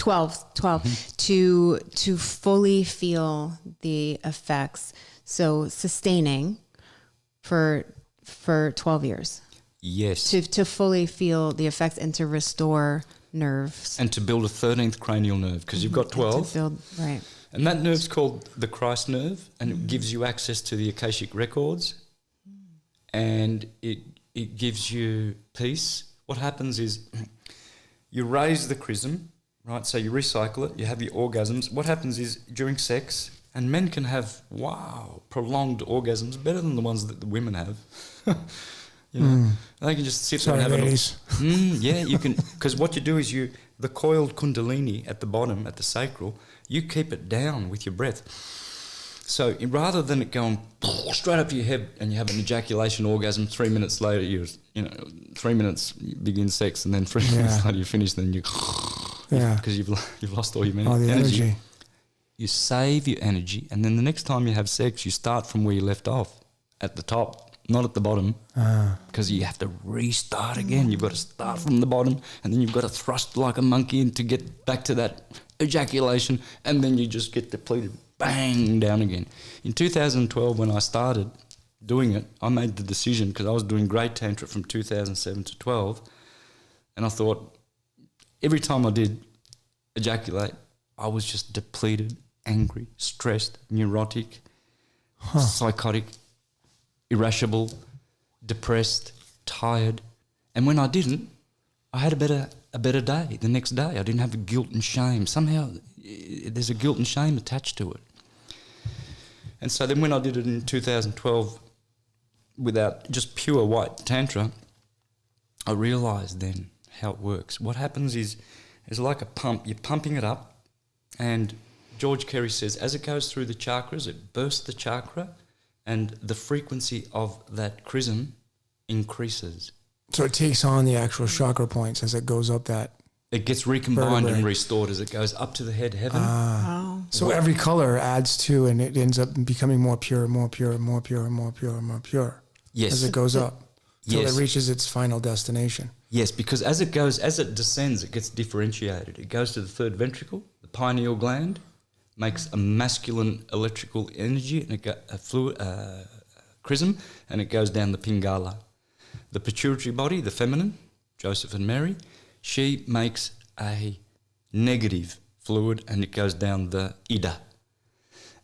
12 to fully feel the effects. So sustaining for 12 years. Yes. To fully feel the effects and to restore nerves. And to build a 13th cranial nerve, because you've got 12. Right. And that nerve's called the Christ nerve, and it gives you access to the Akashic records, and it gives you peace. What happens is you raise the chrism, right? So you recycle it, you have your orgasms. What happens is during sex, and men can have, prolonged orgasms, better than the ones that the women have. You know, they can just sit there and have ladies. Yeah, you can, because what you do is the coiled kundalini at the bottom, at the sacral, you keep it down with your breath. So rather than it going straight up your head and you have an ejaculation orgasm, 3 minutes later, 3 minutes you begin sex, and then 3 minutes later you finish, then because you've lost all your energy. You save your energy, and then the next time you have sex, you start from where you left off, at the top, not at the bottom, because you have to restart again. You've got to start from the bottom, and then you've got to thrust like a monkey in to get back to that ejaculation, and then you just get depleted, bang, down again. In 2012, when I started doing it, I made the decision, because I was doing great tantra from 2007 to 12, and I thought every time I did ejaculate, I was just depleted, angry, stressed, neurotic, psychotic, irascible, depressed, tired. And when I didn't, I had a better day the next day. I didn't have guilt and shame. Somehow there's a guilt and shame attached to it. And so then when I did it in 2012 without just pure white tantra, I realised then how it works. What happens is it's like a pump. You're pumping it up, and George Carey says as it goes through the chakras, it bursts the chakra, and the frequency of that chrism increases. So it takes on the actual chakra points as it goes up that. It gets recombined and restored as it goes up to the head heaven. So every color adds to, and it ends up becoming more pure, more pure, more pure, more pure, more pure. Yes. As it goes up until it reaches its final destination. Yes, because as it descends, it gets differentiated. It goes to the third ventricle, the pineal gland, makes a masculine electrical energy, and a fluid chrism, and it goes down the pingala. The pituitary body, the feminine, Joseph and Mary, she makes a negative fluid, and it goes down the ida.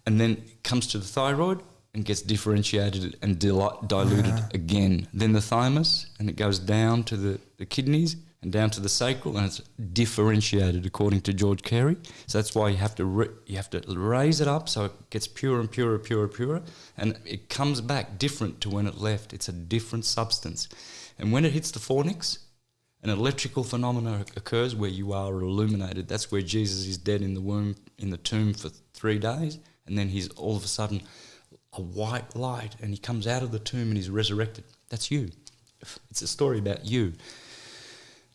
And then it comes to the thyroid and gets differentiated and diluted again. Then the thymus, and it goes down to the kidneys and down to the sacral, and it's differentiated according to George Carey. So that's why you have to raise it up so it gets purer and purer, purer, purer, and it comes back different to when it left. It's a different substance. And when it hits the fornix, an electrical phenomena occurs where you are illuminated. That's where Jesus is dead in the womb, in the tomb for 3 days, and then he's all of a sudden a white light, and he comes out of the tomb and he's resurrected. That's you. It's a story about you.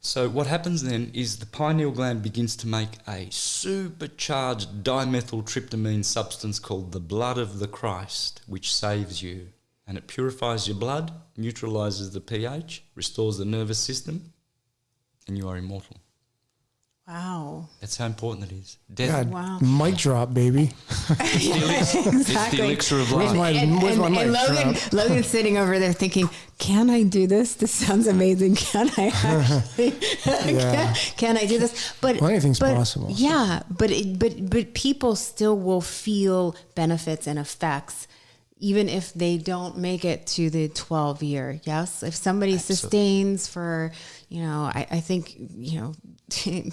So what happens then is the pineal gland begins to make a supercharged dimethyltryptamine substance called the blood of the Christ, which saves you. And it purifies your blood, neutralizes the pH, restores the nervous system, and you are immortal. Wow. That's how important it is. God, wow. Mic drop, baby. It's the elixir of life. And Logan's sitting over there thinking, can I do this? This sounds amazing. Can I actually? Can I do this? But anything's possible. Yeah, but people still will feel benefits and effects even if they don't make it to the 12 year, yes, if somebody Absolutely. sustains for, I think,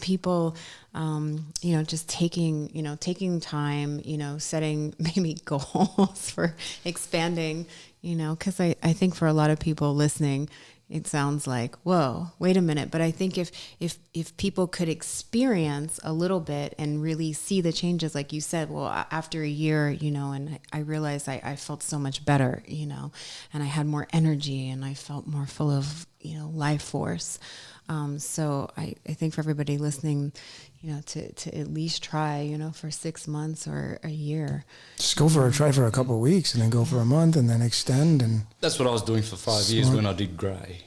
people, just taking time, setting maybe goals for expanding, because I think for a lot of people listening, it sounds like, whoa, wait a minute. But I think if people could experience a little bit and really see the changes, like you said, well, after a year, and I realized I felt so much better, and I had more energy and I felt more full of, life force. So I think for everybody listening, to at least try, for 6 months or a year. Just go for a try for a couple of weeks and then go for a month and then extend. And that's what I was doing for 5 years when I did grey.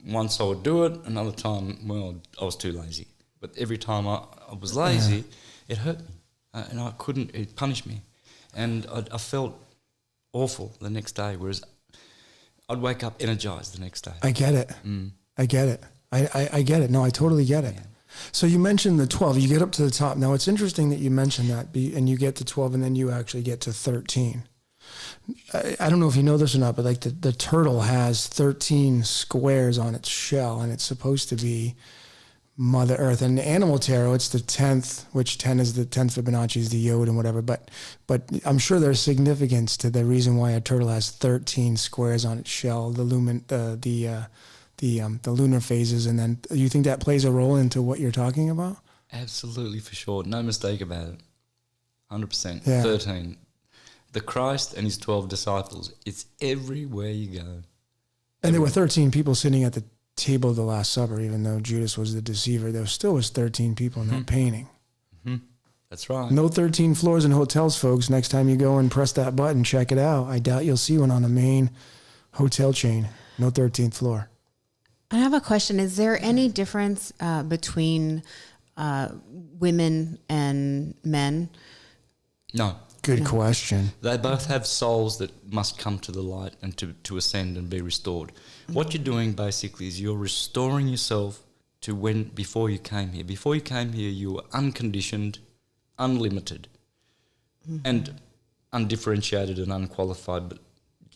Once I would do it, another time, I was too lazy. But every time I was lazy, it hurt me. And I couldn't, it punished me. And I felt awful the next day, whereas I'd wake up energized the next day. I get it. I get it. I get it. No, I totally get it. Yeah. So you mentioned the 12, you get up to the top. Now it's interesting that you mentioned that and you get to 12 and then you actually get to 13. I don't know if you know this or not, but like the turtle has 13 squares on its shell and it's supposed to be Mother Earth. And the animal tarot, it's the 10th, which 10 is the 10th Fibonacci is the yod and whatever. But I'm sure there's significance to the reason why a turtle has 13 squares on its shell, the lunar phases, and then you think that plays a role into what you're talking about? Absolutely, for sure. No mistake about it. 100%. Yeah. 13. The Christ and his 12 disciples. It's everywhere you go. And there were 13 people sitting at the table of the Last Supper, even though Judas was the deceiver. There still was 13 people in that painting. Mm-hmm. That's right. No 13 floors in hotels, folks. Next time you go and press that button, check it out. I doubt you'll see one on a main hotel chain. No 13th floor. I have a question. Is there any difference between women and men? No. Good question. They both have souls that must come to the light and to ascend and be restored. What you're doing basically is you're restoring yourself to before you came here. Before you came here, you were unconditioned, unlimited, and undifferentiated and unqualified, but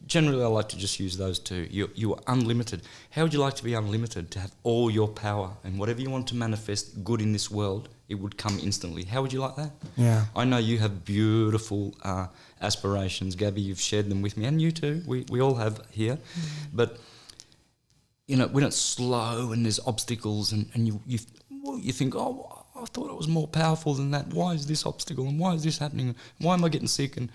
generally, I like to just use those two. You are unlimited. How would you like to be unlimited? To have all your power and whatever you want to manifest good in this world, it would come instantly. How would you like that? Yeah. I know you have beautiful aspirations, Gabby. You've shared them with me, and you too. We all have here. But, when it's slow and there's obstacles and you think, oh, I thought I was more powerful than that. Why is this obstacle? And why is this happening? Why am I getting sick? And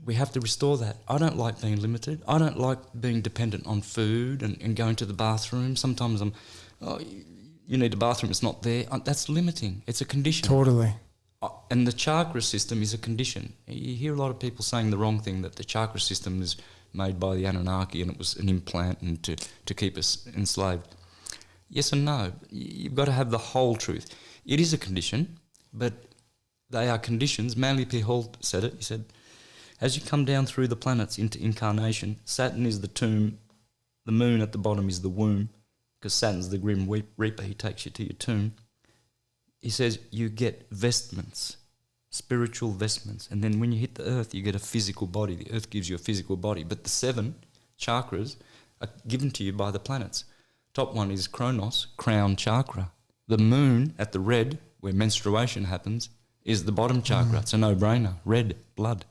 we have to restore that. I don't like being limited. I don't like being dependent on food and going to the bathroom. Sometimes you need a bathroom, it's not there. That's limiting. It's a condition. Totally. And the chakra system is a condition. You hear a lot of people saying the wrong thing, that the chakra system is made by the Anunnaki and it was an implant and to keep us enslaved. Yes and no. You've got to have the whole truth. It is a condition, but they are conditions. Manly P. Hall said it. He said, as you come down through the planets into incarnation, Saturn is the tomb, the moon at the bottom is the womb, because Saturn's the grim reaper, he takes you to your tomb. He says you get vestments, spiritual vestments, and then when you hit the earth, you get a physical body. The earth gives you a physical body, but the 7 chakras are given to you by the planets. Top one is Kronos, crown chakra. The moon at the red, where menstruation happens, is the bottom chakra. It's a no-brainer. Red, blood.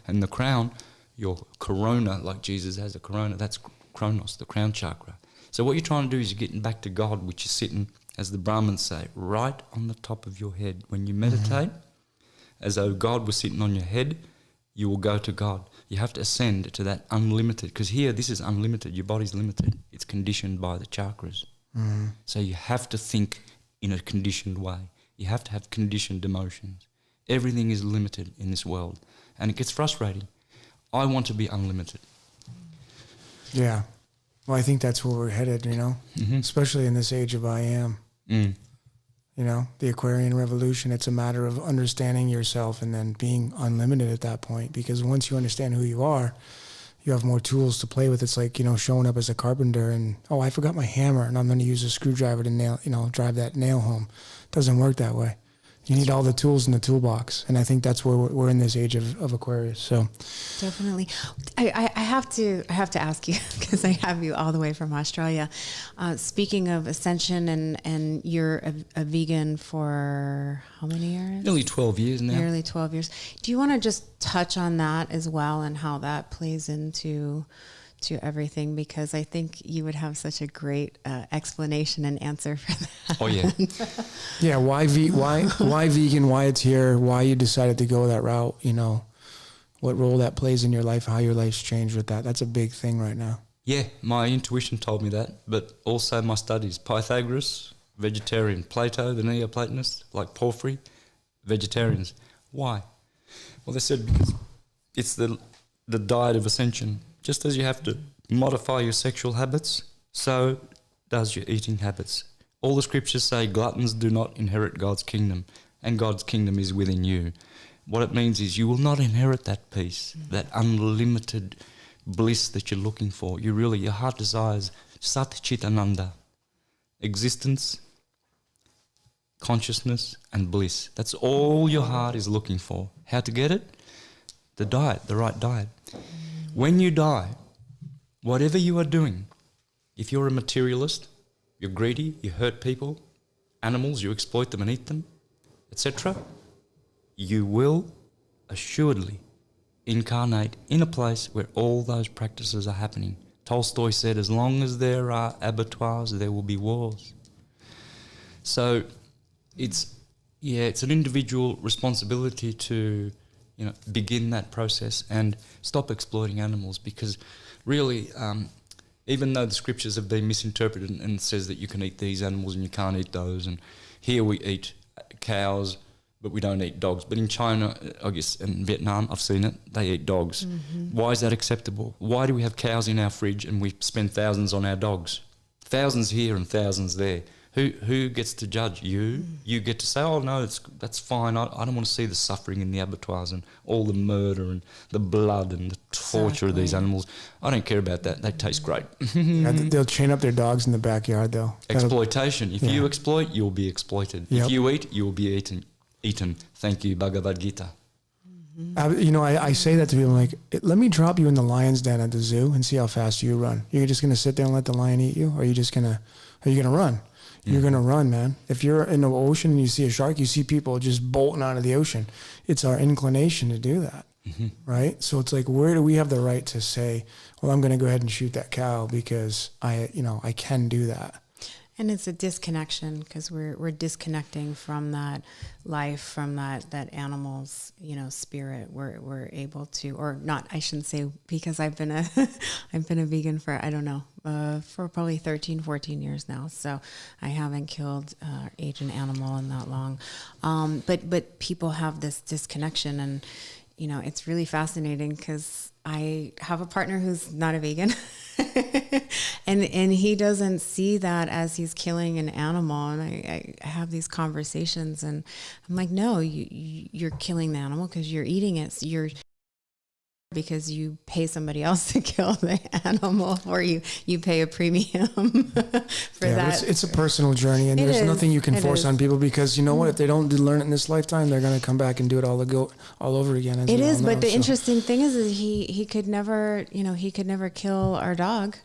And the crown, your corona, like Jesus has a corona, that's Kronos, the crown chakra. So what you're trying to do is you're getting back to God, which is sitting, as the Brahmins say, right on the top of your head. When you meditate, as though God was sitting on your head, you will go to God. You have to ascend to that unlimited, because here this is unlimited. Your body's limited. It's conditioned by the chakras. So you have to think in a conditioned way. You have to have conditioned emotions. Everything is limited in this world, and it gets frustrating. I want to be unlimited. Yeah. Well, I think that's where we're headed, especially in this age of I am. The Aquarian revolution, it's a matter of understanding yourself and then being unlimited at that point, because once you understand who you are, you have more tools to play with. It's like, showing up as a carpenter and, oh, I forgot my hammer and I'm going to use a screwdriver to drive that nail home. It doesn't work that way. You need all the tools in the toolbox. And I think that's where we're in this age of Aquarius. So definitely. I have to ask you, because I have you all the way from Australia. Speaking of ascension, and you're a vegan for how many years? Nearly 12 years now. Nearly 12 years. Do you want to just touch on that as well, and how that plays into everything? Because I think you would have such a great explanation and answer for that. Oh yeah. yeah, why vegan, why it's here, why you decided to go that route, you know, what role that plays in your life, how your life's changed with that. That's a big thing right now. Yeah, my intuition told me that, but also my studies. Pythagoras, vegetarian. Plato, the Neoplatonists, like Porphyry, vegetarians. Why? Well, they said because it's the diet of ascension. Just as you have to modify your sexual habits, so does your eating habits. All the scriptures say gluttons do not inherit God's kingdom, and God's kingdom is within you. What it means is you will not inherit that peace, that unlimited bliss that you're looking for. Your heart desires Sat Chit Ananda, existence, consciousness, and bliss. That's all your heart is looking for. How to get it? The diet, the right diet. When you die, whatever you are doing, if you're a materialist, you're greedy, you hurt people, animals, you exploit them and eat them, etc., you will assuredly incarnate in a place where all those practices are happening. Tolstoy said, as long as there are abattoirs, there will be wars. So it's an individual responsibility to begin that process and stop exploiting animals, because really, even though the scriptures have been misinterpreted and says that you can eat these animals and you can't eat those, and here we eat cows, but we don't eat dogs. But in China, I guess, and Vietnam, I've seen it, they eat dogs. Mm-hmm. Why is that acceptable? Why do we have cows in our fridge and we spend thousands on our dogs? Thousands here and thousands there. Who gets to judge? You? You get to say, oh, no, that's fine. I don't want to see the suffering in the abattoirs and all the murder and the blood and the torture of these animals. I don't care about that. They taste great. Yeah, they'll chain up their dogs in the backyard, though. Exploitation. If you exploit, you'll be exploited. Yep. If you eat, you will be eaten. Thank you, Bhagavad Gita. I say that to people, like, let me drop you in the lion's den at the zoo and see how fast you run. You're just going to sit there and let the lion eat you? Or are you going to run? You're going to run, man. If you're in the ocean and you see a shark, you see people just bolting out of the ocean. It's our inclination to do that, right? So it's like, where do we have the right to say, well, I'm going to go ahead and shoot that cow because I can do that? And it's a disconnection, because we're disconnecting from that life, from that animal's spirit. We're able to, or not. I shouldn't say, because I've been a vegan for for probably 13, 14 years now. So I haven't killed or ate an animal in that long. But people have this disconnection, and it's really fascinating, because I have a partner who's not a vegan. and he doesn't see that as he's killing an animal. And I have these conversations, and I'm like, no, you're killing the animal because you're eating it. So because you pay somebody else to kill the animal, or you pay a premium for that. It's a personal journey, and there's nothing you can force on people, because you know what? If they don't learn it in this lifetime, they're going to come back and do it all over again. It is, but the interesting thing is he could never, he could never kill our dog.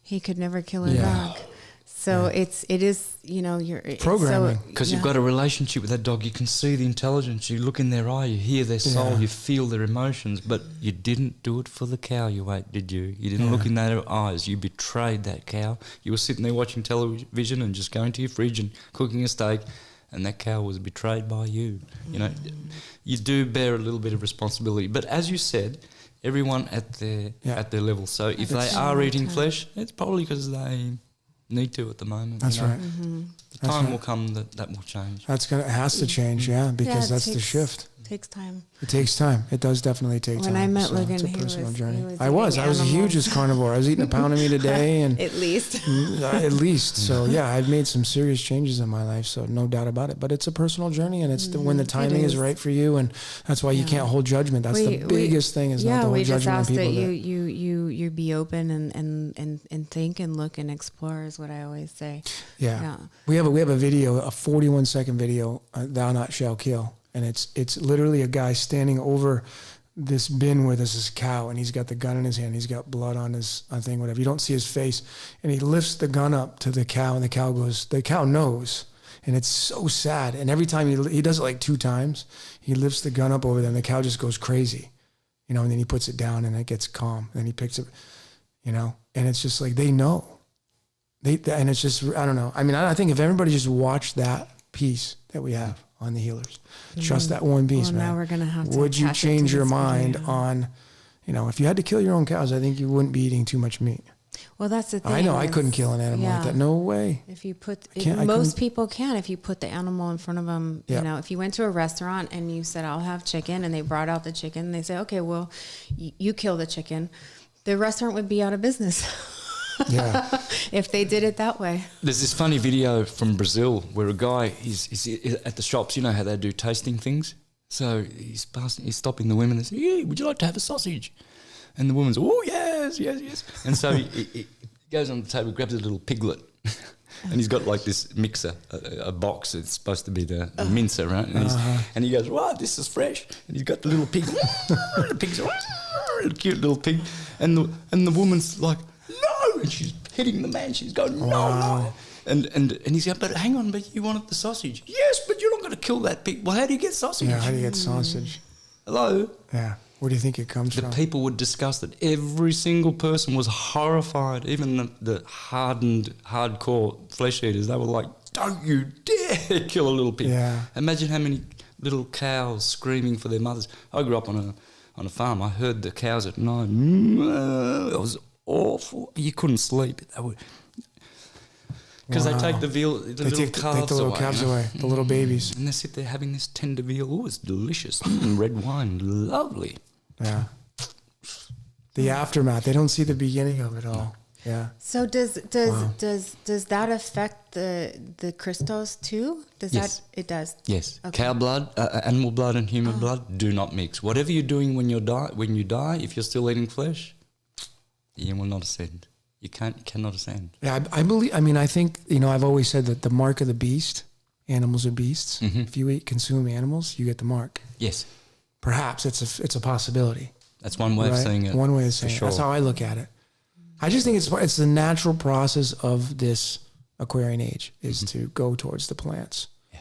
He could never kill a dog. So it is, you're programming. Because you've got a relationship with that dog. You can see the intelligence. You look in their eye. You hear their soul. You feel their emotions. But you didn't do it for the cow you ate, did you? You didn't look in their eyes. You betrayed that cow. You were sitting there watching television and just going to your fridge and cooking a steak, and that cow was betrayed by you. You do bear a little bit of responsibility. But as you said, everyone at their level. So if they are eating flesh, it's probably because they need to at the moment. That's right. The time will come that will change. It has to change, because that's the shift. Takes time. It takes time. It does definitely take time. When I met Logan, it's a he personal was journey. eating I was the animals. hugest carnivore. I was eating a pound of meat a day, and At least. at least. So yeah, I've made some serious changes in my life. So no doubt about it. But it's a personal journey, and it's when the timing is right for you, and that's why you can't hold judgment. That's the biggest thing. Is not to hold we just judgment on ask people. that you be open and think and look and explore is what I always say. Yeah. We have a video, a 41-second video, "Thou Not Shall Kill." And it's literally a guy standing over this bin where there's this cow, and he's got the gun in his hand. He's got blood on his thing, whatever. You don't see his face. And he lifts the gun up to the cow, and the cow knows. And it's so sad. And every time he does it like 2 times, he lifts the gun up over there, and the cow just goes crazy. And then he puts it down, and it gets calm. And then he picks it, and it's just like they know. And it's just, I don't know. I mean, I think if everybody just watched that piece that we have on the healers, just that one piece, man. Now we're gonna have to. Would you change your mind on, if you had to kill your own cows? I think you wouldn't be eating too much meat. Well, that's the thing. I know I couldn't kill an animal like that. No way. If you most people can. If you put the animal in front of them, if you went to a restaurant and you said, "I'll have chicken," and they brought out the chicken, and they say, "Okay, well, you kill the chicken," the restaurant would be out of business. Yeah. If they did it that way. There's this funny video from Brazil where a guy is at the shops. You know how they do tasting things. So he's stopping the women and says, "Yeah, would you like to have a sausage?" And the woman's, "Oh yes, yes, yes." And so he goes on the table, grabs a little piglet, and he's got like this mixer, a box. It's supposed to be the mincer, right? And he goes, "Wow, this is fresh." And he's got the little pig. The pig's a cute little pig, and the woman's like, "No!" And she's hitting the man. She's going, "No, no!" And he's going, "But hang on, but you wanted the sausage." "Yes, but you're not going to kill that pig." "Well, how do you get sausage?" Yeah, how do you get sausage? Hello? Yeah. Where do you think it comes from? The people were disgusted. Every single person was horrified. Even the hardcore flesh eaters, they were like, "Don't you dare kill a little pig." Yeah. Imagine how many little cows screaming for their mothers. I grew up on a farm. I heard the cows at night. It was awful. You couldn't sleep. Because they take the veal, the little calves away. The little babies. And they sit there having this tender veal. Oh, it's delicious. Red wine, lovely. Yeah. The aftermath. They don't see the beginning of it all. Yeah. So does that affect the crystals too? Yes. It does? Yes. Okay. Cow blood, animal blood and human blood do not mix. Whatever you're doing when you die, if you're still eating flesh, you will not ascend. You cannot ascend. Yeah, I think, I've always said that the mark of the beast, animals are beasts. Mm-hmm. If you consume animals, you get the mark. Yes. Perhaps it's a possibility. That's one way of saying it. One way of saying it. That's how I look at it. I just think it's the natural process of this Aquarian age is to go towards the plants. Yeah.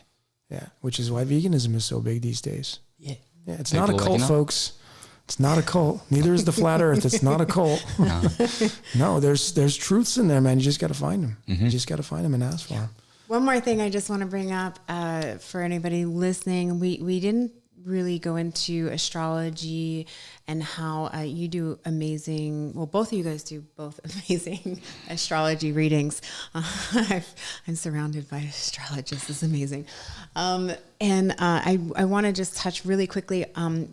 Yeah. Which is why veganism is so big these days. Yeah. Yeah. It's not a cult, folks. It's not a cult. Neither is the flat earth. It's not a cult. No, there's truths in there, man. You just got to find them. Mm-hmm. You just got to find them and ask for them. One more thing I just want to bring up for anybody listening. We didn't really go into astrology and how you do amazing, well, both of you guys do both amazing astrology readings. I'm surrounded by astrologists. It's amazing. And I want to just touch really quickly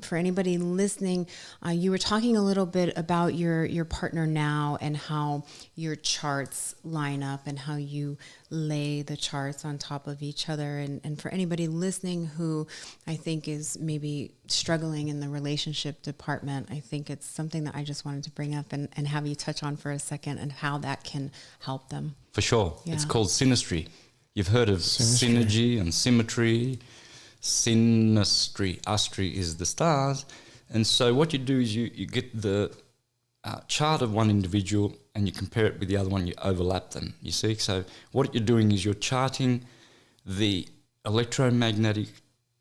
for anybody listening. You were talking a little bit about your partner now and how your charts line up and how you lay the charts on top of each other. And for anybody listening who I think is maybe struggling in the relationship department, I think it's something that I just wanted to bring up and have you touch on for a second and how that can help them. For sure. Yeah. It's called synastry. You've heard of synergy and symmetry. Synastry. Astry is the stars. And so what you do is you get the chart of one individual and you compare it with the other one, you overlap them, you see. So what you're doing is you're charting the electromagnetic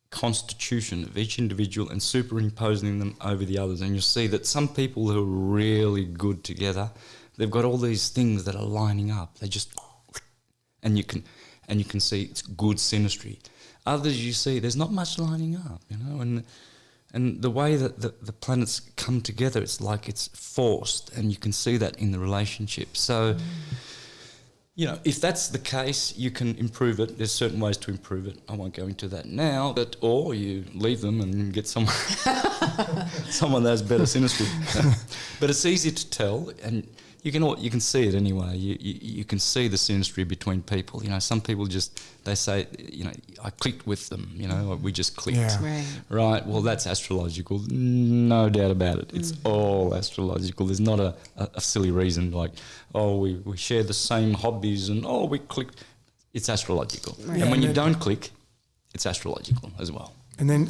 constitution of each individual and superimposing them over the others. And you'll see that some people who are really good together, they've got all these things that are lining up. They just... And you can see it's good synastry. Others you see there's not much lining up, and the way that the planets come together, it's like it's forced, and you can see that in the relationship. So, you know, if that's the case, you can improve it. There's certain ways to improve it. I won't go into that now, but or you leave them and get someone someone that has better synastry. But it's easy to tell, and you can see it anyway. You can see the synastry between people. You know, some people they say, you know, I clicked with them. You know, we just clicked. Yeah. Right. Well, that's astrological. No doubt about it. It's all astrological. There's not a silly reason like, oh, we share the same hobbies and we clicked. It's astrological. Right. And when you don't click, it's astrological as well. And then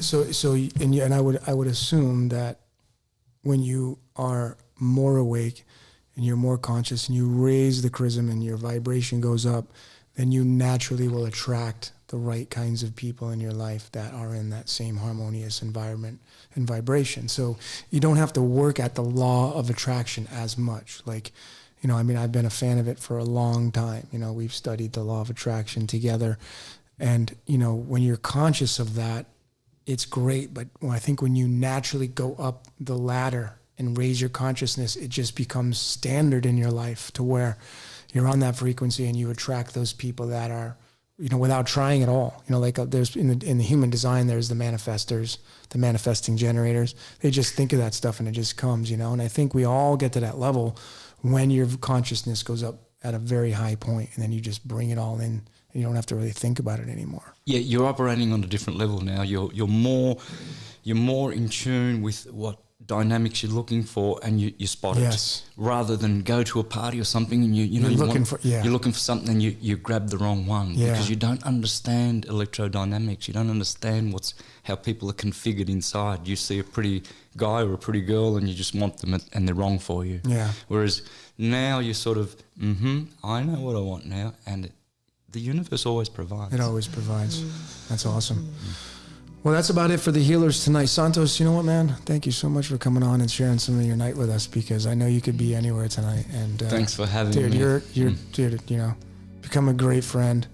and I would assume that when you are more awake and you're more conscious and you raise the chrism and your vibration goes up, then you naturally will attract the right kinds of people in your life that are in that same harmonious environment and vibration. So you don't have to work at the law of attraction as much. Like, you know, I mean, I've been a fan of it for a long time. You know, we've studied the law of attraction together. And, you know, when you're conscious of that, it's great. But I think when you naturally go up the ladder and raise your consciousness, it just becomes standard in your life to where you're on that frequency and you attract those people that are, you know, without trying at all. You know, like there's in the human design, there's the manifestors, the manifesting generators. They just think of that stuff and it just comes, you know. And I think we all get to that level when your consciousness goes up at a very high point, and then you just bring it all in and you don't have to really think about it anymore. Yeah, you're operating on a different level now. You're more in tune with what dynamics you're looking for, and you spot it, rather than go to a party or something and you're looking for something and you grab the wrong one because you don't understand electrodynamics. You don't understand how people are configured inside. You see a pretty guy or a pretty girl and you just want them and they're wrong for you. Yeah. Whereas now you're sort of, I know what I want now, and the universe always provides. It always provides. That's awesome. Well, that's about it for the healers tonight. Santos, you know what, man? Thank you so much for coming on and sharing some of your night with us, because I know you could be anywhere tonight. And thanks for having me. Dude, you know, become a great friend.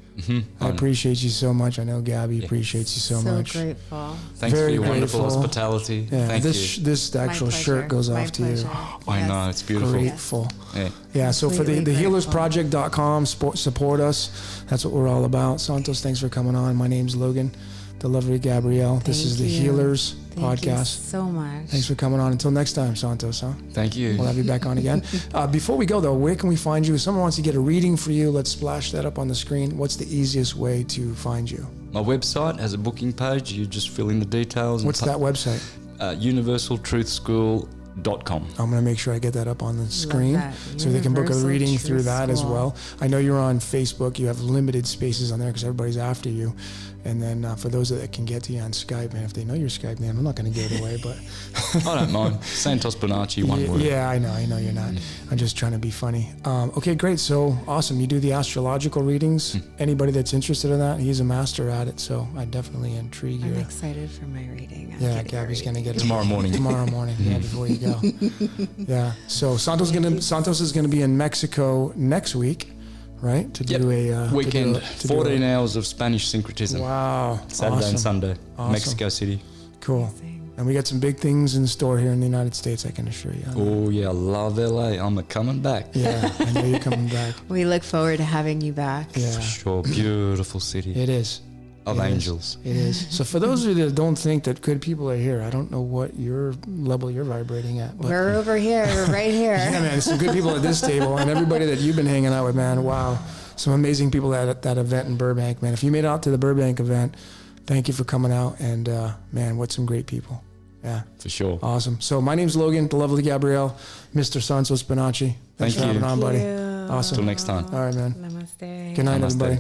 I appreciate you so much. I know Gabby appreciates you so much. So grateful. Thanks for your wonderful hospitality. Yeah, Thank you. This actual shirt goes off to you. I know, it's beautiful. Grateful. Yeah, so for the healersproject.com, support us. That's what we're all about. Santos, thanks for coming on. My name's Logan, the lovely Gabrielle. This is the Healers Podcast. Thank you so much. Thanks for coming on. Until next time, Santos, huh? Thank you. We'll have you back on again. Before we go, though, where can we find you? If someone wants to get a reading for you, let's splash that up on the screen. What's the easiest way to find you? My website has a booking page. You just fill in the details. What's that website? universaltruthschool.com. I'm going to make sure I get that up on the screen so they can book a reading through that as well. I know you're on Facebook. You have limited spaces on there because everybody's after you. And then for those that can get to you on Skype, man, if they know your Skype name, I'm not going to give it away, but... I don't mind. Santos Bonacci, one word. Yeah, I know you're not. I'm just trying to be funny. Okay, great. So, awesome. You do the astrological readings. Anybody that's interested in that, he's a master at it, so I definitely intrigue you. I'm excited for my reading. Gabby's going to get it. Tomorrow morning, before you go. Yeah. So, Santos is going to be in Mexico next week. Right? To do a weekend, 14 hours of Spanish syncretism. Wow. Saturday and Sunday, Mexico City. Cool. Amazing. And we got some big things in store here in the United States, I can assure you. Oh, yeah, I love LA. I'm coming back. Yeah, I know you're coming back. We look forward to having you back. Yeah. For sure. Beautiful city. It is. Of angels. It is. So for those of you that don't think that good people are here, I don't know what your level you're vibrating at. But we're over here. We're right here. Yeah, man. There's some good people at this table, and everybody that you've been hanging out with, man. Wow. Some amazing people at that event in Burbank, man. If you made it out to the Burbank event, thank you for coming out. And, man, what some great people. Yeah. For sure. Awesome. So my name's Logan, the lovely Gabrielle, Mr. Santos Bonacci. Thanks for having on, buddy. Awesome. Till next time. All right, man. Namaste. Good night, everybody.